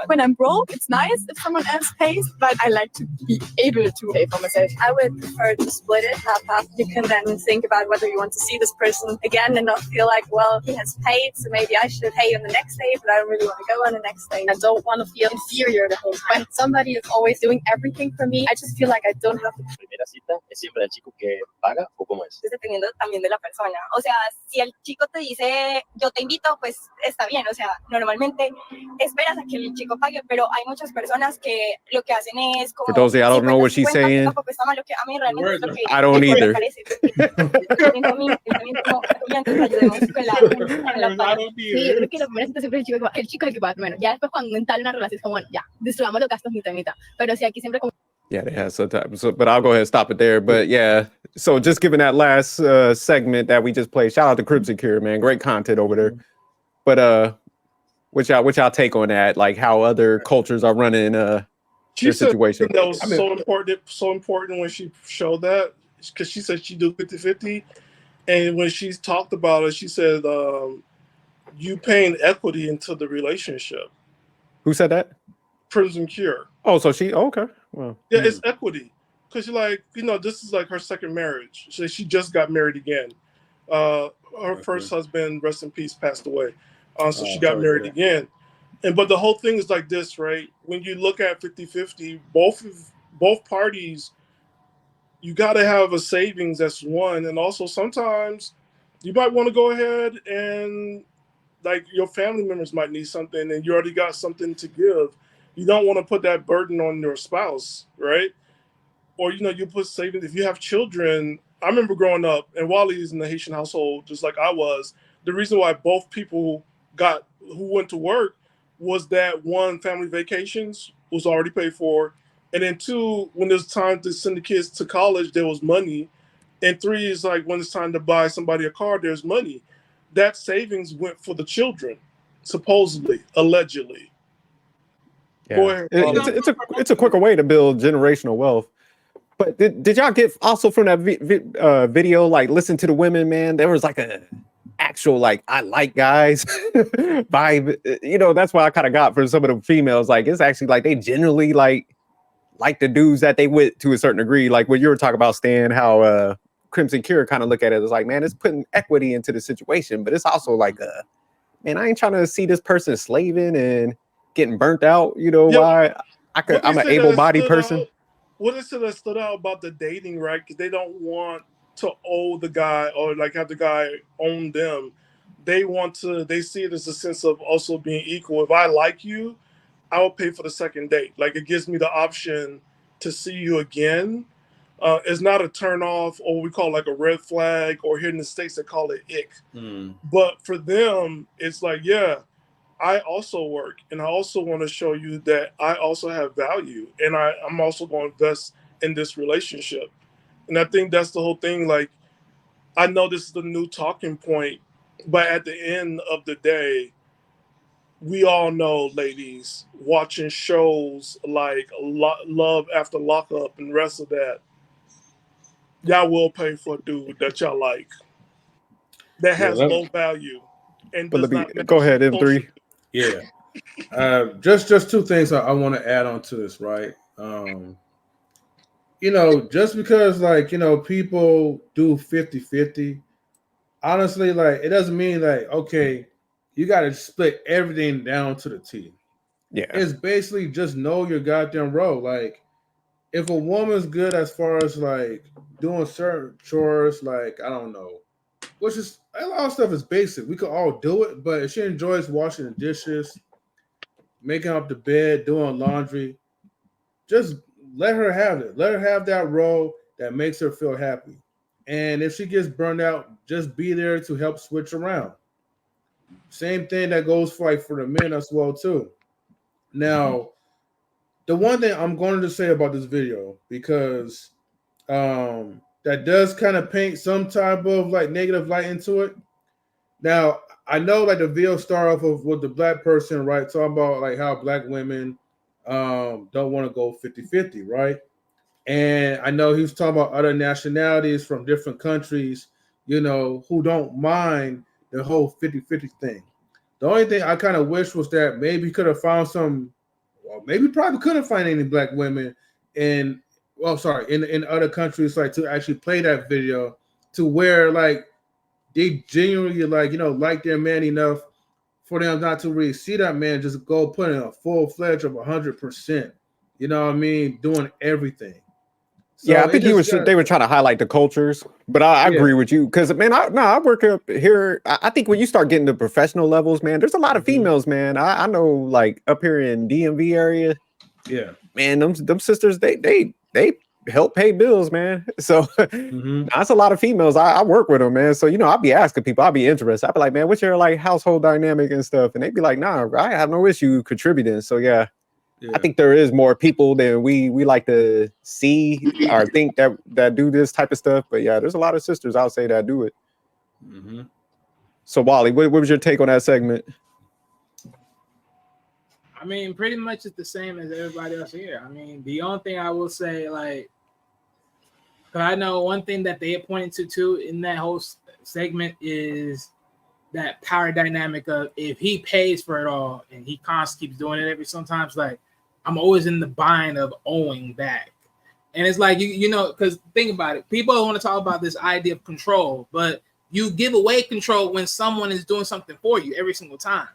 When I'm broke, it's nice if someone else pays, but I like to be able to pay for myself. I would prefer to split it half. You can then think about whether you want to see this person again and not feel like, well, he has paid, so maybe I should pay on the next day, but I don't really want to go on the next day. I don't want to feel inferior the whole time. When somebody is always doing everything for me, I just feel like I don't have to. Primera cita es siempre el chico que paga o cómo es. Dependiendo también de la persona. O sea, si el chico te dice, yo te invito, pues está bien. O sea, normalmente esperas a que el chico pague, pero hay muchas personas que lo que hacen es como. For those of you, I don't know what she's saying. I don't either. Sí, yo creo que la primera cita siempre el chico es el que paga. Bueno, ya después cuando entabla una relación es como, bueno, ya, distribamos los gastos mitad y mitad. Pero si aquí siempre como. Yeah, they have sometimes. So, but I'll go ahead and stop it there. But yeah, so just giving that last segment that we just played, shout out to Crimson Cure, man. Great content over there. But which y'all take on that? Like how other cultures are running their situation. That was so important when she showed that, because she said she do 50-50. And when she talked about it, she said, you paying equity into the relationship. Who said that? Crimson Cure. Oh, so she, okay. Well, yeah, it's equity. Because you're like, this is like her second marriage. So she just got married again. Her first husband, rest in peace, passed away. So she got married again. But the whole thing is like this, right? When you look at 50-50, both parties, you got to have a savings that's one. And also sometimes you might want to go ahead and like your family members might need something and you already got something to give. You don't want to put that burden on your spouse, right? Or, you put savings. If you have children, I remember growing up, and Wally's in the Haitian household, just like I was. The reason why both people who went to work was that one, family vacations was already paid for. And then two, when there's time to send the kids to college, there was money. And three is like when it's time to buy somebody a car, there's money. That savings went for the children, supposedly, allegedly. Yeah. Go ahead. It's a quicker way to build generational wealth. But did y'all get also from that video, like listen to the women, man? There was like a actual like I like guys vibe. That's what I kind of got from some of the females. Like it's actually like they generally like the dudes that they with to a certain degree. Like when you were talking about Stan, how Crimson Cure kind of look at it as like, man, it's putting equity into the situation, but it's also like man, I ain't trying to see this person slaving and getting burnt out. Why I'm an able-bodied person. What is it that stood out about the dating, right? Because they don't want to owe the guy or like have the guy own them. They see it as a sense of also being equal. If I like you, I will pay for the second date. Like it gives me the option to see you again. It's not a turn off or what we call like a red flag, or here in the States they call it ick. But for them, it's like, yeah, I also work and I also want to show you that I also have value and I'm also going to invest in this relationship. And I think that's the whole thing. Like, I know this is the new talking point But at the end of the day, we all know, ladies, watching shows like Love After Lockup and the rest of that, y'all will pay for a dude that y'all like that Yeah, has low value and But does let me not match go ahead, social. M3. yeah. Just two things I want to add on to this, right? Just because people do 50-50, honestly, it doesn't mean okay, you got to split everything down to the T. Yeah. It's basically just know your goddamn role. If a woman's good as far as doing certain chores, I don't know, which is a lot of stuff is basic. We could all do it, but if she enjoys washing the dishes, making up the bed, doing laundry, just let her have it. Let her have that role that makes her feel happy. And if she gets burned out, just be there to help switch around. Same thing that goes for the men as well too. Now, the one thing I'm going to say about this video, because that does kind of paint some type of negative light into it. Now, I know the video start off with the black person, right, talking about how black women don't want to go 50-50, right? And I know he was talking about other nationalities from different countries, who don't mind the whole 50-50 thing. The only thing I kind of wish was that maybe could have found maybe probably couldn't find any black women in other countries to actually play that video to where they genuinely like their man enough for them not to really see that man just go put in a full-fledged of 100%. You know what I mean? Doing everything. So Yeah, I think they were trying to highlight the cultures, but I agree with you because man, I work up here. I think when you start getting to professional levels, man, there's a lot of females, man. I know up here in DMV area, yeah, man, them sisters they help pay bills, man. So that's a lot of females. I work with them, man. So I'll be asking people, I'll be interested. I'll be like, man, what's your household dynamic and stuff, and they'd be like, nah, I have no issue contributing. So yeah. I think there is more people than we like to see or think that do this type of stuff. But yeah, there's a lot of sisters, I'll say, that do it. Mm-hmm. So Wally, what was your take on that segment? I mean, pretty much it's the same as everybody else here. I mean, the only thing I will say, because I know one thing that they pointed to too in that whole segment is that power dynamic of if he pays for it all and he constantly keeps doing it sometimes I'm always in the bind of owing back. And it's because think about it. People want to talk about this idea of control, but you give away control when someone is doing something for you every single time.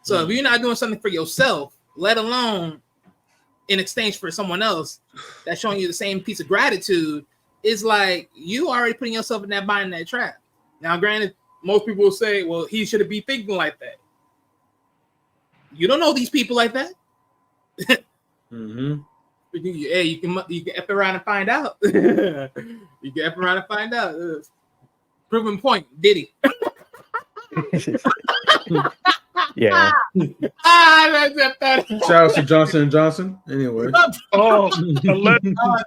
So if you're not doing something for yourself, let alone in exchange for someone else that's showing you the same piece of gratitude, it's you already putting yourself in that bind, in that trap. Now, granted, most people will say, well, he shouldn't be thinking like that. You don't know these people like that. Mm-hmm. Hey, you can F around and find out. You can F around and find out. Proven point, Diddy. Yeah. Shout out to Johnson & Johnson. Anyway. That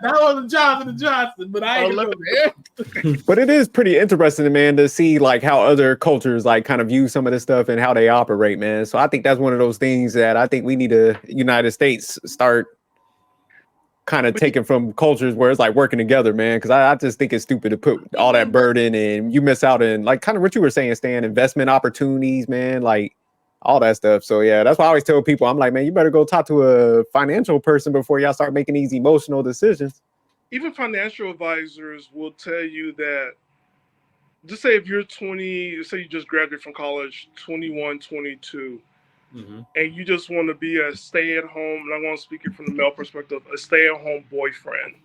wasn't Johnson, but I ain't gonna go there. But it is pretty interesting, man, to see how other cultures kind of view some of this stuff and how they operate, man. So I think that's one of those things that I think we need to United States start kind of taking from cultures where it's working together, man. Because I just think it's stupid to put all that burden and you miss out in kind of what you were saying, Stan, investment opportunities, man, all that stuff. So yeah, that's why I always tell people, I'm like, man, you better go talk to a financial person before y'all start making these emotional decisions. Even financial advisors will tell you that, just say if you're 20, say you just graduated from college, 21, 22, and you just want to be a stay-at-home, and I'm going to speak it from the male perspective, a stay-at-home boyfriend.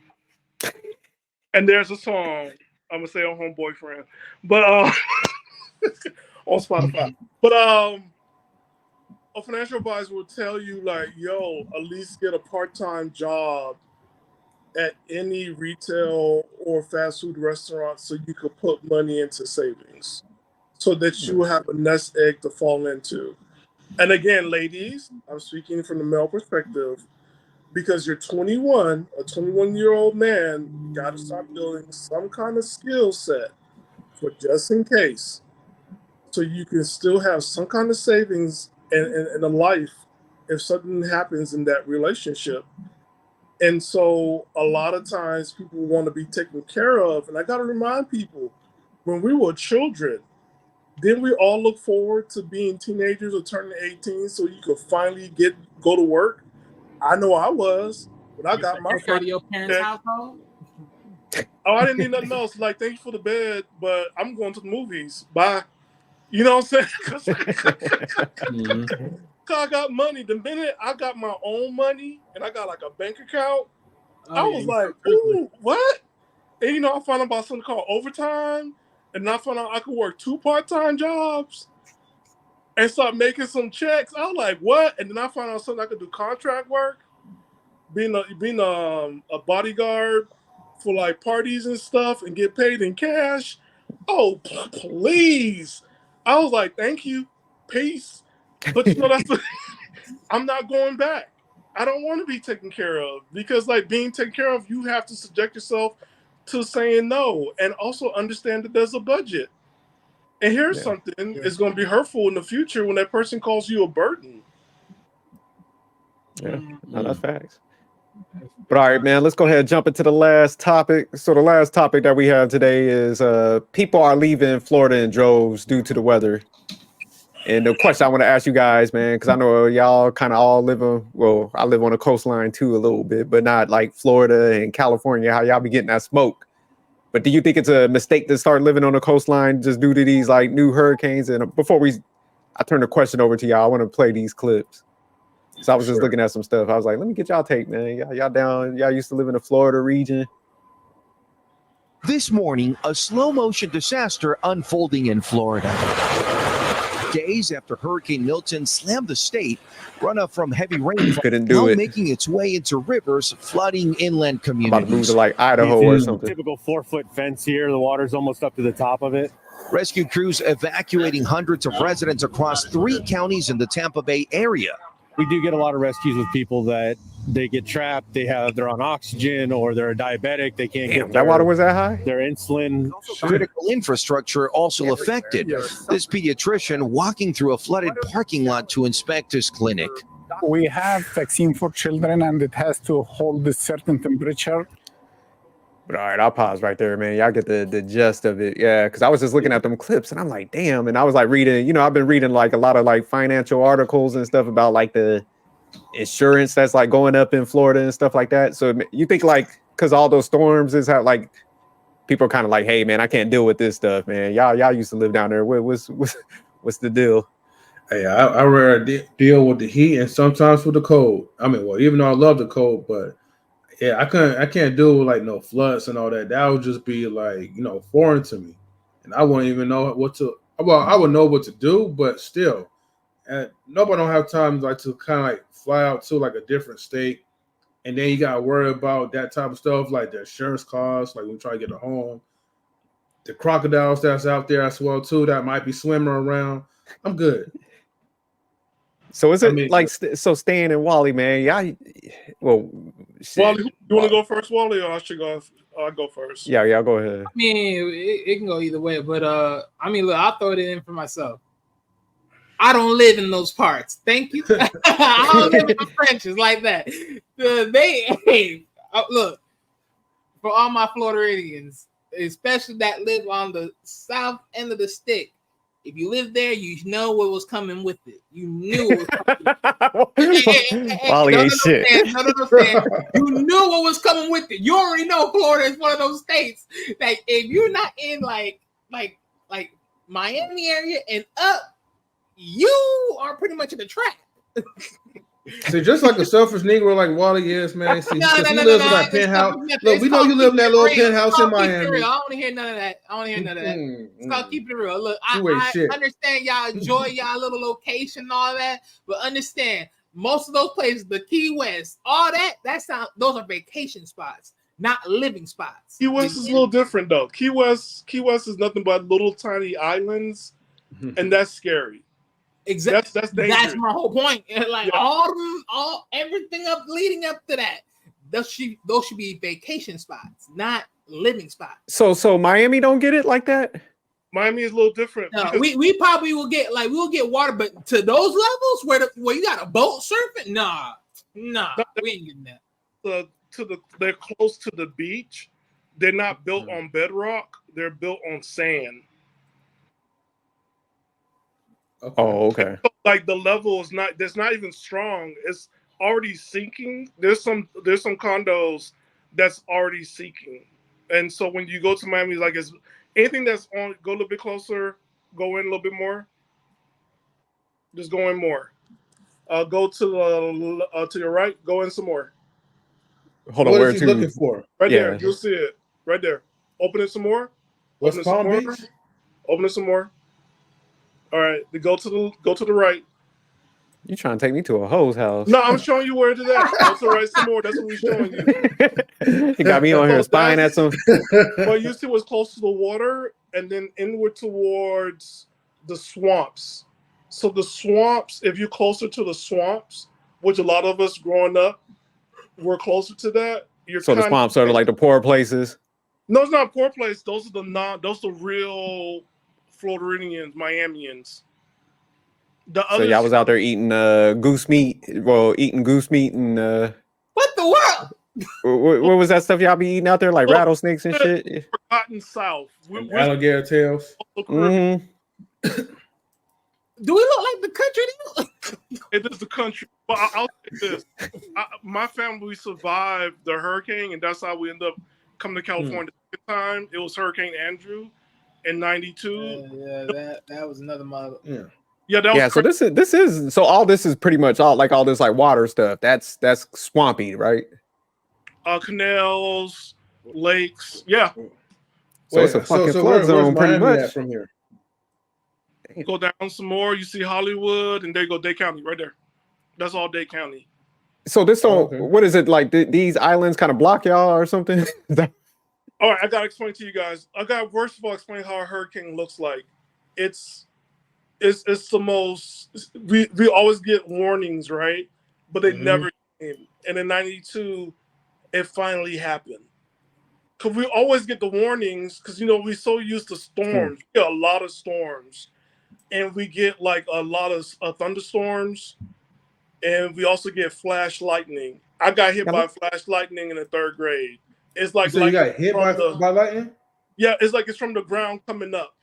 And there's a song, I'm a stay-at-home boyfriend, but on Spotify. But a financial advisor will tell you yo, at least get a part-time job at any retail or fast food restaurant so you could put money into savings so that you have a nest egg to fall into. And again, ladies, I'm speaking from the male perspective, because you're 21, a 21-year-old man, you got to start building some kind of skill set for just in case. so you can still have some kind of savings and a life if something happens in that relationship. And so a lot of times people want to be taken care of. And I got to remind people, when we were children, didn't we all look forward to being teenagers or turning 18 so you could finally go to work? I know I was when I got my Check out first of your parents' check. household. Oh, I didn't need nothing else. Like, thank you for the bed, but I'm going to the movies. Bye. You know what I'm saying? Because I got money. The minute I got my own money and I got like a bank account, I was like, ooh, what? And you know, I found out about something called overtime, and I found out I could work 2 part-time jobs and start making some checks. I was like, what? And then I found out something I could do contract work, being a bodyguard for like parties and stuff and get paid in cash. Oh, please. I was like, thank you. Peace. But you know, I'm not going back. I don't want to be taken care of because like being taken care of, you have to subject yourself to saying no and also understand that there's a budget. And here's something it's going to be hurtful in the future when that person calls you a burden. Yeah, no, that's facts. But all right, man, let's go ahead and jump into the last topic. So the last topic that we have today is people are leaving Florida in droves due to the weather. And the question I want to ask you guys, man, because I know y'all kind of all live on, well, I live on the coastline too a little bit, but not like Florida and California, how y'all be getting that smoke. But do you think it's a mistake to start living on the coastline just due to these like new hurricanes? And before I turn the question over to y'all, I want to play these clips. So I was just looking at some stuff. I was like, let me get y'all take, man. Y'all used to live in the Florida region. This morning, a slow motion disaster unfolding in Florida. Days after Hurricane Milton slammed the state, runoff from heavy rain now making its way into rivers, flooding inland communities. About to move to like Idaho or something. Typical 4-foot fence here. The water's almost up to the top of it. Rescue crews evacuating hundreds of residents across 3 counties in the Tampa Bay area. We do get a lot of rescues with people that they get trapped, they're on oxygen, or they're diabetic, they can't get that water was that high? Their insulin. Critical infrastructure also affected. This pediatrician walking through a flooded parking lot to inspect his clinic. We have vaccine for children, and it has to hold a certain temperature. But all right, I'll pause right there, man. Y'all get the gist of it. Yeah, because I was just looking at them clips and I'm like, damn. And I was like reading, I've been reading like a lot of like financial articles and stuff about like the insurance that's like going up in Florida and stuff like that. So you think like, because all those storms is how like people are kind of like, hey, man, I can't deal with this stuff, man. Y'all used to live down there. What's the deal? Hey, I rarely deal with the heat and sometimes with the cold. I mean, well, even though I love the cold, but yeah, I can't deal with like no floods and all that. That would just be like, foreign to me. And I wouldn't even know I would know what to do, but still. And nobody don't have time like to kind of like fly out to like a different state. And then you gotta worry about that type of stuff, like the insurance costs, like when you try to get a home. The crocodiles that's out there as well too, that might be swimming around. I'm good. So is it so staying in Wally, man? Wally, you want to go first, Wally, or I should go? I'll go first. Yeah, go ahead. I mean, it can go either way, but I mean, look, I'll throw it in for myself. I don't live in those parts. Thank you. I don't live in the trenches like that. Look, for all my Floridians, especially that live on the south end of the stick, if you live there, you know what was coming with it. You knew it was coming. Wally ain't shit. You knew what was coming with it. You already know Florida is one of those states that if you're not in like Miami area and up, you are pretty much in the trap. See, just like a selfish Negro like Wally is, man. See, he lives in that penthouse. Look, we know you live in that little penthouse in Miami. I don't want to hear none of that. It's called keep it real. Look, I understand y'all enjoy y'all little location and all that, but understand most of those places, the Key West, all that those are vacation spots, not living spots. Key West is a little different though. Key West is nothing but little tiny islands, and that's scary. Exactly. That's my whole point. Like all everything up leading up to that, those should be vacation spots, not living spots. So Miami don't get it like that? Miami is a little different. No, we probably will get water, but to those levels where you got a boat surfing, nah, we ain't getting that. They're close to the beach. They're not built on bedrock. They're built on sand. Oh, okay. Like the level is not. That's not even strong. It's already sinking. There's some condos that's already sinking, and so when you go to Miami, like it's anything that's on. Go a little bit closer. Go in a little bit more. Just go in more. Go to your right. Go in some more. Hold on, what where is he to? looking for? Right there. You'll see it. Right there. Open it some more. West Open it some Palm more. Beach? Open it some more. All right. Go to the right. You trying to take me to a hoe's house? No, I'm showing you where it is at. Go to the right some more. That's what we're showing you. You got me on here spying at some. Well, you see what's close to the water, and then inward towards the swamps. So the swamps, if you're closer to the swamps, which a lot of us growing up were closer to that. So the swamps are like the poor places. No, it's not a poor place. Those are real Floridians, Miamians. So y'all was out there eating goose meat. Well, eating goose meat and what the world? What was that stuff y'all be eating out there, like rattlesnakes and shit? Forgotten South. Alligator tails. Mm-hmm. Do we look like the country? It is the country. But I'll say this: my family survived the hurricane, and that's how we ended up coming to California. The second time it was Hurricane Andrew in '92. Yeah, that was another model. Yeah, that was So this is so all this is pretty much all this like water stuff. That's swampy, right? Canals, lakes. Yeah. So it's a fucking flood zone, pretty Miami much. at from here? Go down some more, you see Hollywood, and there you go Dade County right there. That's all Dade County. So this don't. What is it like? These islands kind of block y'all or something? All right, I gotta explain to you guys. I got first of all explain how a hurricane looks like. It's the most. We always get warnings, right? But they never came. And in '92, it finally happened. Cause we always get the warnings, because we're so used to storms. We get a lot of storms, and we get like a lot of thunderstorms, and we also get flash lightning. I got hit by flash lightning in the 3rd grade. It's like you got hit by lightning? Yeah, it's like it's from the ground coming up.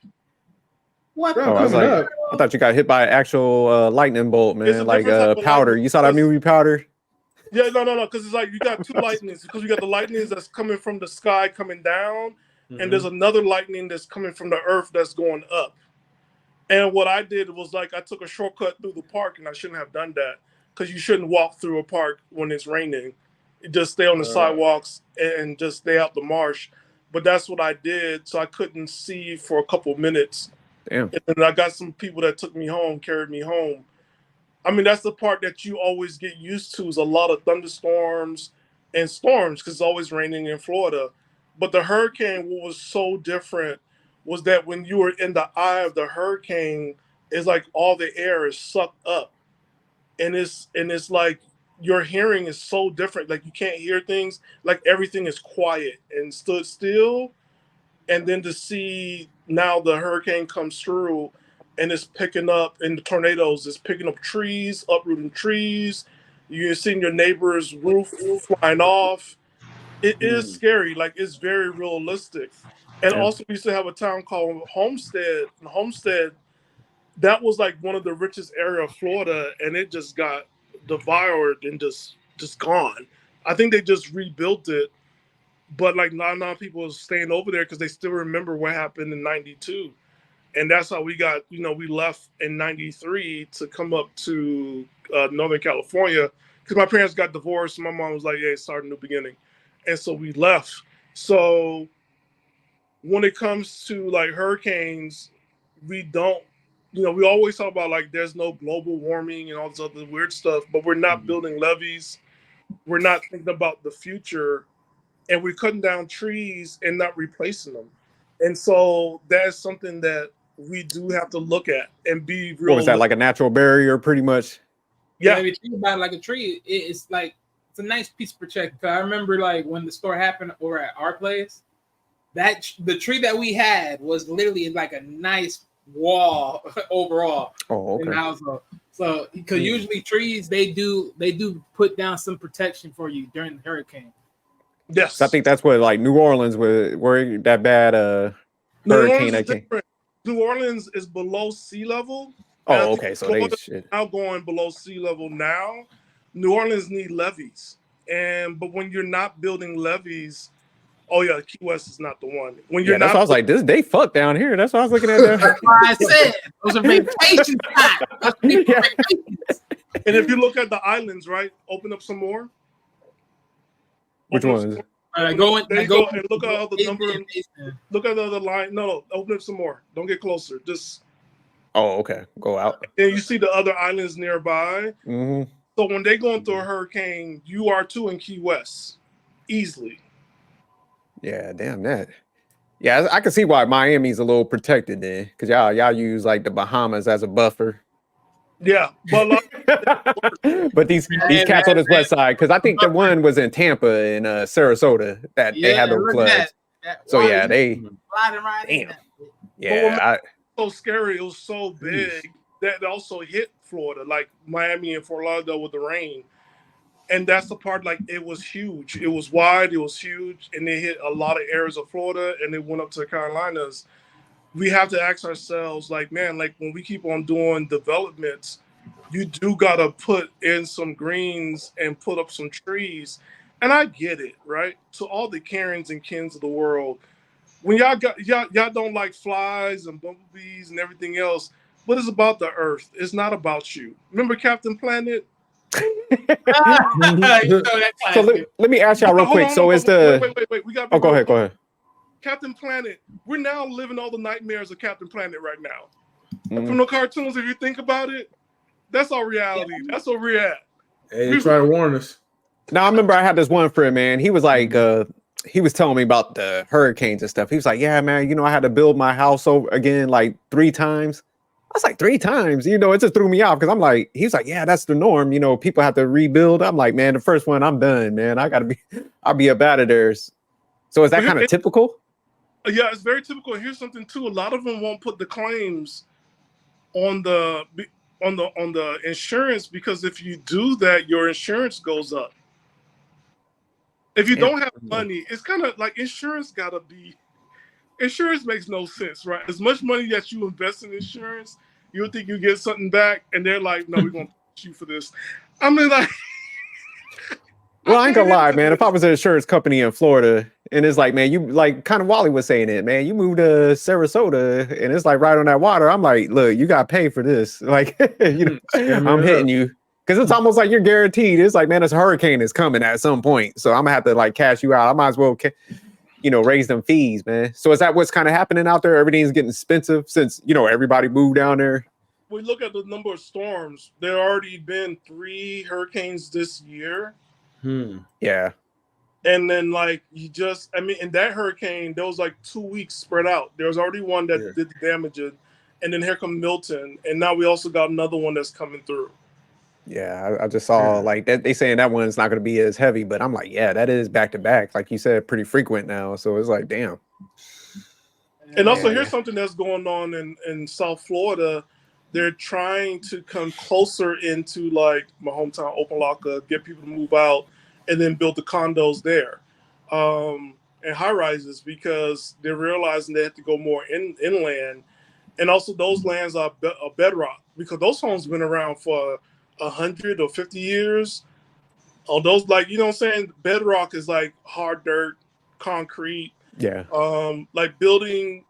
What? Oh, I was like, I thought you got hit by an actual lightning bolt, man. Like powder. You saw that movie Powder? Yeah, no, because it's like you got two lightnings. Because you got the lightnings that's coming from the sky coming down, and there's another lightning that's coming from the earth that's going up. And what I did was like I took a shortcut through the park, and I shouldn't have done that, because you shouldn't walk through a park when it's raining. You just stay on the sidewalks and just stay out the marsh. But that's what I did, so I couldn't see for a couple minutes. Damn. And then I got some people that took me home, carried me home. I mean, that's the part that you always get used to, is a lot of thunderstorms and storms, because it's always raining in Florida. But the hurricane, what was so different was that when you were in the eye of the hurricane, it's like all the air is sucked up. And it's like your hearing is so different. Like you can't hear things. Like everything is quiet and stood still. And then to see now the hurricane comes through and it's picking up, and the tornadoes is picking up trees, uprooting trees. You're seeing your neighbor's roof flying off. It is scary. Like it's very realistic. And also we used to have a town called Homestead. And Homestead, that was like one of the richest area of Florida, and it just got devoured and just gone. I think they just rebuilt it. But like not people are staying over there because they still remember what happened in '92, and that's how we got. We left in '93 to come up to Northern California because my parents got divorced. And my mom was like, "Yeah, start a new beginning," and so we left. So when it comes to like hurricanes, we don't. We always talk about like there's no global warming and all this other weird stuff, but we're not building levees. We're not thinking about the future. And we're cutting down trees and not replacing them. And so that's something that we do have to look at and be real. What was that, like a natural barrier, pretty much? Yeah. If you think about it like a tree, it's like, it's a nice piece of protection. I remember like when the store happened over at our place, the tree that we had was literally like a nice wall overall. Oh, okay. In the household. So, because usually trees they do put down some protection for you during the hurricane. Yes, So I think that's what like New Orleans where that bad hurricane that came. New Orleans is below sea level. Oh, okay. So they now going below sea level now. New Orleans need levees, but when you're not building levees, oh yeah, Key West is not the one. When you're that's not, why I was like, they fuck down here. That's why I was looking at that. That's why I said those are vacation spots. And if you look at the islands, right, open up some more. Which ones? Go and look at the number. Look at the other line. No, open up some more. Don't get closer. Just. Oh, okay. Go out. And you see the other islands nearby. Mm-hmm. So when they're going through a hurricane, you are too in Key West, easily. Yeah, damn that. Yeah, I can see why Miami's a little protected then, because y'all use like the Bahamas as a buffer. Yeah, but but these cats on this west side, because I think the one was in Tampa and Sarasota that they had those floods. So yeah, they. Damn. Yeah. So scary. It was so big that also hit Florida, like Miami and Fort Lauderdale with the rain. And that's the part, like, it was huge. It was wide, it was huge, and it hit a lot of areas of Florida, and it went up to the Carolinas. We have to ask ourselves, like, man, like, when we keep on doing developments, you do got to put in some greens and put up some trees. And I get it, right? To all the Karens and Kens of the world, when y'all don't like flies and bumblebees and everything else, but it's about the earth. It's not about you. Remember Captain Planet? So let me ask y'all real quick. So is the wait. We got. Oh, go ahead. Captain Planet. We're now living all the nightmares of Captain Planet right now. From the cartoons, if you think about it, that's our reality. That's where we're at. Hey, they try to warn us. Now I remember I had this one friend, man. He was like, he was telling me about the hurricanes and stuff. He was like, yeah, man, I had to build my house over again like 3 times. I was like, 3 times, it just threw me off because I'm like, he's like, yeah, that's the norm. People have to rebuild. I'm like, man, the first one, I'm done, man. I'll be up out of there. So is that kind of typical? Yeah, it's very typical. Here's something too. A lot of them won't put the claims on the insurance, because if you do that, your insurance goes up. If you don't have money, it's kind of like insurance makes no sense, right? As much money that you invest in insurance, you think you get something back, and they're like, no, we're going to pay you for this. I mean, like... Well, I ain't gonna lie, man. If I was an insurance company in Florida, and it's like, man, you like kind of Wally was saying it, man, you moved to Sarasota, and it's like right on that water. I'm like, look, you got to pay for this. Like, I'm hitting you. Because it's almost like you're guaranteed. It's like, man, this hurricane is coming at some point. So I'm going to have to like cash you out. I might as well... raise them fees, man. So is that what's kind of happening out there? Everything's getting expensive since, everybody moved down there. We look at the number of storms. There already been 3 hurricanes this year. Yeah. And then like in that hurricane, there was like 2 weeks spread out. There was already one that did the damage. And then here come Milton. And now we also got another one that's coming through. Yeah, I just saw like that. They saying that one's not going to be as heavy, but I'm like, yeah, that is back to back. Like you said, pretty frequent now. So it's like, damn. And also, here's something that's going on in South Florida. They're trying to come closer into like my hometown, Opa-locka, get people to move out, and then build the condos there and high rises, because they're realizing they have to go more inland. And also, those lands are bedrock, because those homes have been around for 100 or 50 years. Oh, those, like, what I'm saying? Bedrock is like hard dirt, concrete. Yeah. Like building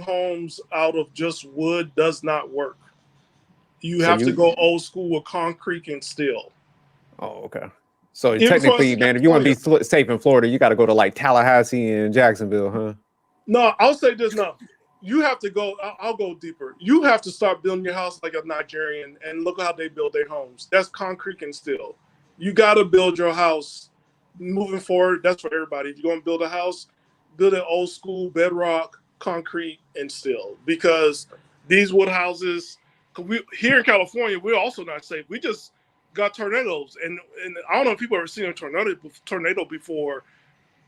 homes out of just wood does not work. You have to go old school with concrete and steel. Oh, okay. So technically, man, if you want to be safe in Florida, you got to go to like Tallahassee and Jacksonville, huh? No, I'll say this now. You have to go, I'll go deeper. You have to start building your house like a Nigerian, and look how they build their homes. That's concrete and steel. You got to build your house moving forward. That's for everybody. If you're going to build a house, build it old school, bedrock, concrete, and steel. Because these wood houses, here in California, we're also not safe. We just got tornadoes. And I don't know if people have ever seen a tornado before.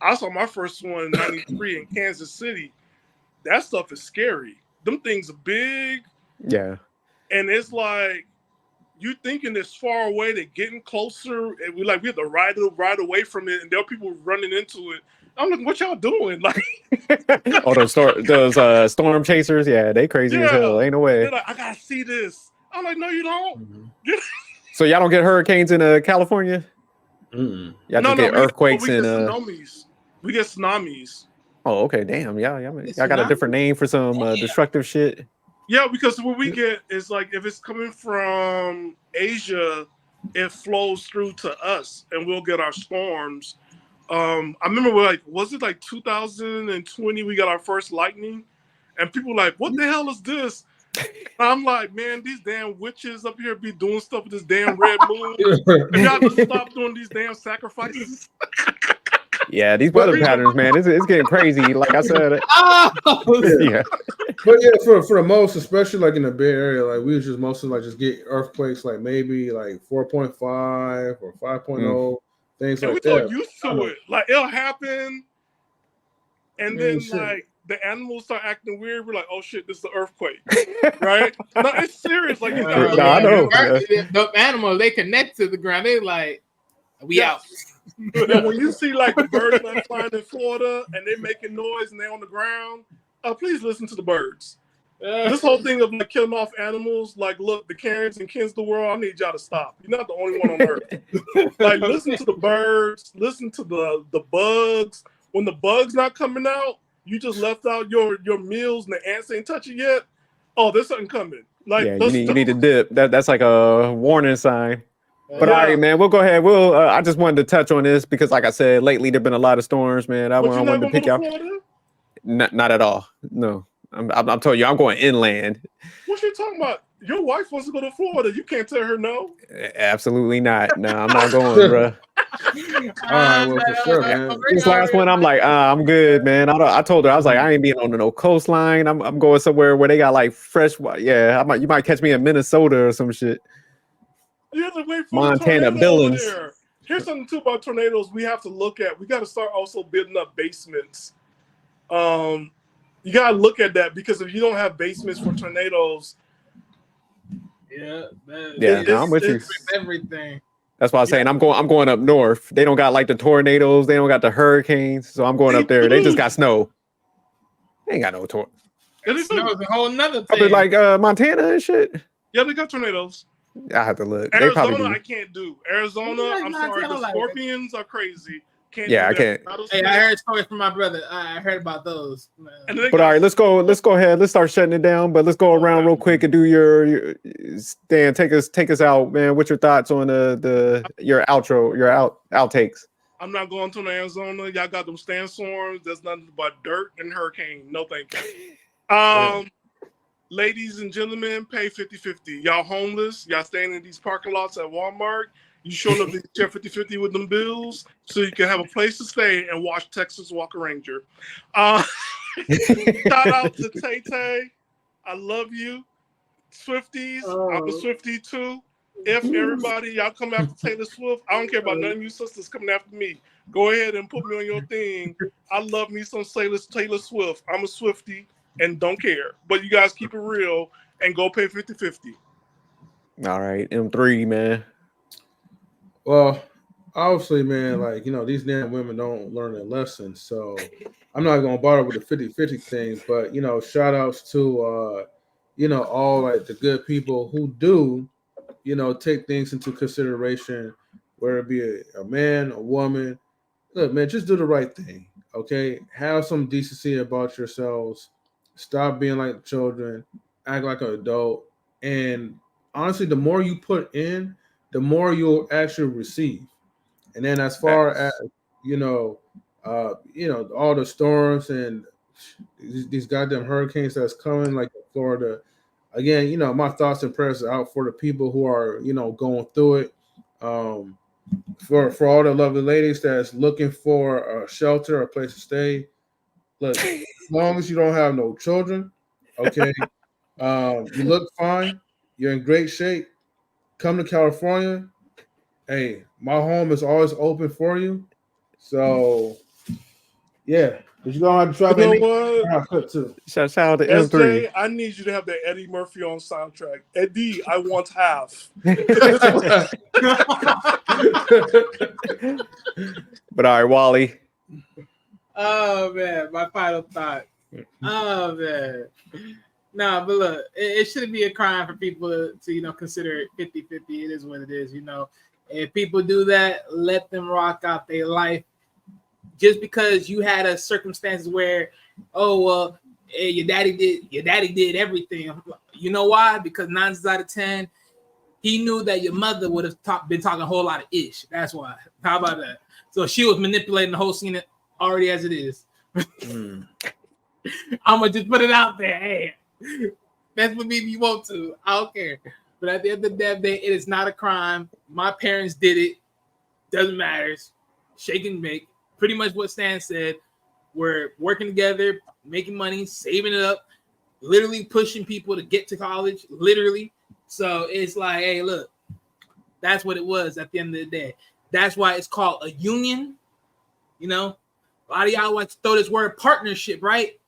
I saw my first one in '93 in Kansas City. That stuff is scary. Them things are big. Yeah. And it's like you thinking it's far away, they're getting closer, and we have to ride away from it, and there are people running into it. I'm like, what y'all doing? Like, Oh, those storm chasers, yeah, they crazy as hell. Ain't no way. They're like, I gotta see this. I'm like, no, you don't. So y'all don't get hurricanes in California? Y'all just get earthquakes we and get tsunamis. We get tsunamis. Oh, okay, damn, y'all got a different name for some destructive shit. Yeah, because what we get is like if it's coming from Asia, it flows through to us, and we'll get our storms. I remember was it like 2020? We got our first lightning, and people were like, "What the hell is this?" And I'm like, "Man, these damn witches up here be doing stuff with this damn red moon. And y'all just stop doing these damn sacrifices." Yeah, these weather patterns, man, it's getting crazy. Like I said, yeah. But yeah, for the most, especially like in the Bay Area, like we just mostly like just get earthquakes, like maybe like 4.5 or 5.0, things and like we that. so used to it. Like it'll happen, and then like the animals start acting weird. We're like, oh shit, this is the earthquake, right? No, it's serious. Like you I know. The animals, they connect to the ground. They like, we out. Yeah, when you see like the birds that flying in Florida and they're making noise and they're on the ground, please listen to the birds. This whole thing of like killing off animals, like look, the Karens and Kens of the world, I need y'all to stop. You're not the only one on earth. Like listen to the birds, listen to the bugs. When the bugs not coming out, you just left out your meals and the ants ain't touching yet. Oh, there's something coming. Like yeah, you need to dip. That's like a warning sign. But Yeah. all right, man, we'll go ahead. I just wanted to touch on this because, like I said, lately there've been a lot of storms, man. I wanted to pick out. Not at all. No, I'm telling you, I'm going inland. What you talking about? Your wife wants to go to Florida. You can't tell her no. Absolutely not. No, I'm not going, bro. All right, well, for sure, man. This last one, I'm like, I'm good, man. I told her, I was like, I ain't being on no coastline. I'm going somewhere where they got like fresh. Yeah, you might catch me in Minnesota or some shit. You have to wait for Montana the tornado Billings. over there. Here's something too about tornadoes we have to look at. We got to start also building up basements. You got to look at that because if you don't have basements for tornadoes, I'm with you. Everything. That's why I'm saying I'm going up north. They don't got like the tornadoes. They don't got the hurricanes. So I'm going up there. They just got snow. They ain't got no tornado. Snow is a whole nother Up thing. in like Montana and shit. Yeah, they got tornadoes. I have to look. They Arizona, probably do. I can't do. Arizona, I'm sorry. The scorpions are crazy. Can't Yeah, do I that. can't. Hey, I heard stories from my brother. I heard about those. But all right, let's go ahead. Let's start shutting it down. But let's go around real quick and do your Dan. Take us out, man. What's your thoughts on your outro, your outtakes? I'm not going to Arizona. Y'all got them sandstorms. There's nothing but dirt and hurricane. No thank you. Ladies and gentlemen, pay 50-50. Y'all homeless. Y'all staying in these parking lots at Walmart. You showing up to share 50-50 with them bills so you can have a place to stay and watch Texas Walker Ranger. Shout out to Tay Tay. I love you. Swifties. I'm a Swiftie too. If everybody, y'all come after Taylor Swift, I don't care about none of you sisters coming after me. Go ahead and put me on your thing. I love me some Taylor Swift. I'm a Swiftie and don't care. But you guys keep it real and go pay 50-50. All right, M3, man. Well, obviously, man, like, these damn women don't learn their lessons. So I'm not going to bother with the 50-50 thing. But, shout outs to, all like the good people who do, take things into consideration, whether it be a man, a woman. Look, man, just do the right thing. Okay. Have some decency about yourselves. Stop being like children. Act like an adult. And honestly, the more you put in, the more you'll actually receive. And then as far as, all the storms and these goddamn hurricanes that's coming, like Florida, again, my thoughts and prayers are out for the people who are, going through it. For all the lovely ladies that's looking for a shelter, a place to stay. Look, as long as you don't have no children, okay, you look fine, you're in great shape, come to California. Hey, my home is always open for you. So, Yeah, but you gonna have to try You know that what? too. Shout out to SJ, M3. I need you to have that Eddie Murphy on soundtrack. Eddie, I want half. But all right, Wally. Oh man, my final thought. Oh man. Nah, but look, it shouldn't be a crime for people to consider it 50-50. It is what it is, If people do that, let them rock out their life. Just because you had a circumstances where, oh well, hey, your daddy did everything. You know why? Because 9 out of 10, he knew that your mother would have been talking a whole lot of ish. That's why. How about that? So she was manipulating the whole scene already as it is. I'm gonna just put it out there. Hey, that's what maybe you want to. I don't care. But at the end of the day, it is not a crime. My parents did it. Doesn't matter. Shake and bake. Pretty much what Stan said. We're working together, making money, saving it up, literally pushing people to get to college, literally. So it's like, hey, look, that's what it was at the end of the day. That's why it's called a union. A lot of y'all like to throw this word partnership, right?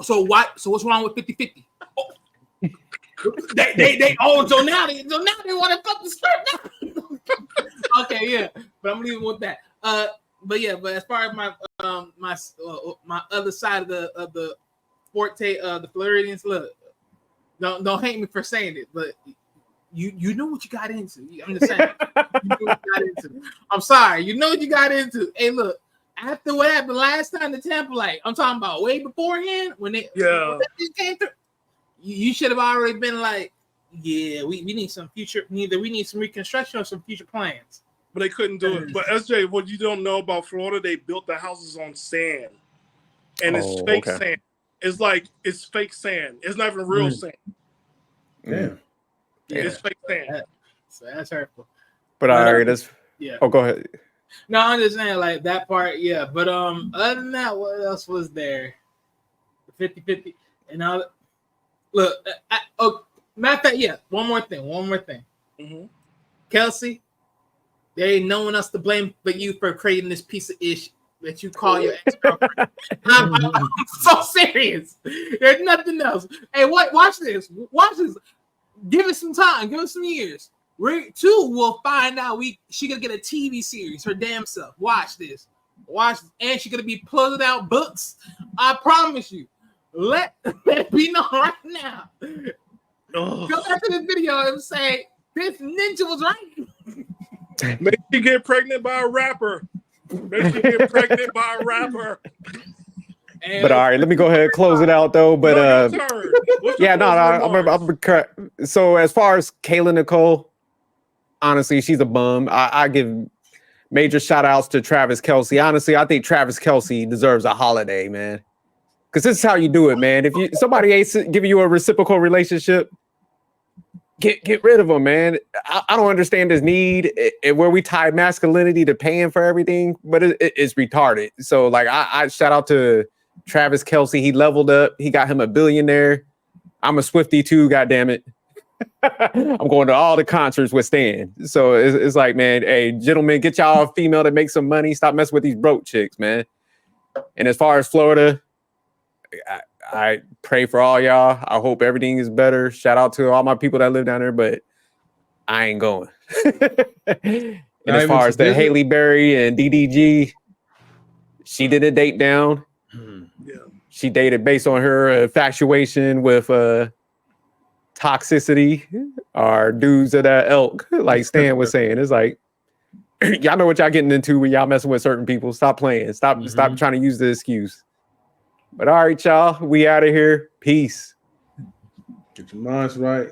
So what's wrong with 50-50? Oh. They so now they want to fuck the script now. Okay, yeah, but I'm leaving with that. But as far as my my other side of the forte of the Floridians, look, don't hate me for saying it, but you know what you got into. I'm just saying, you know what you got into. I'm sorry, you know what you got into. Hey, look, after what happened last time to Tampa, like I'm talking about way beforehand when they came through, you should have already been like, yeah, we need some future. Either we need some reconstruction or some future plans. But they couldn't do it. But SJ, what you don't know about Florida, they built the houses on sand. And it's fake sand. It's fake sand. It's not even real sand. Damn. It's fake sand. So that's hurtful. But all right, that's Oh, go ahead. No, I'm just saying like that part, yeah. But other than that, what else was there? 50-50. And all look, matter of fact, yeah, one more thing. Mm-hmm. Kelsey, there ain't no one else to blame but you for creating this piece of ish that you call your ex-girlfriend. I'm so serious. There's nothing else. Hey, watch this. Give it some time. Give it some years. We too will find out she gonna get a TV series, her damn self. Watch this. And she gonna be pulling out books. I promise you. Let it be known right now. Go back to the video and say this ninja was right. Make she get pregnant by a rapper. Make she get pregnant by a rapper. But all right, let me go ahead and close it out though. But I'm so as far as Kayla Nicole, honestly, she's a bum. I give major shout outs to Travis Kelce. Honestly, I think Travis Kelce deserves a holiday, man. Because this is how you do it, man. If somebody ain't giving you a reciprocal relationship, get rid of them, man. I don't understand this need where we tie masculinity to paying for everything, but it's retarded. So like I shout out to Travis Kelce. He leveled up. He got him a billionaire. I'm a Swiftie too, goddammit. I'm going to all the concerts with Stan. So it's like, man, hey, gentlemen, get y'all a female that makes some money. Stop messing with these broke chicks, man. And as far as Florida, I pray for all y'all. I hope everything is better. Shout out to all my people that live down there, but I ain't going. And as far as the Halle Berry and DDG, she did a date down. Yeah. She dated based on her infatuation with toxicity or dudes of that elk, like Stan was saying. It's like, y'all know what y'all getting into when y'all messing with certain people. Stop playing. Stop trying to use the excuse. But all right, y'all, we out of here. Peace. Get your minds right.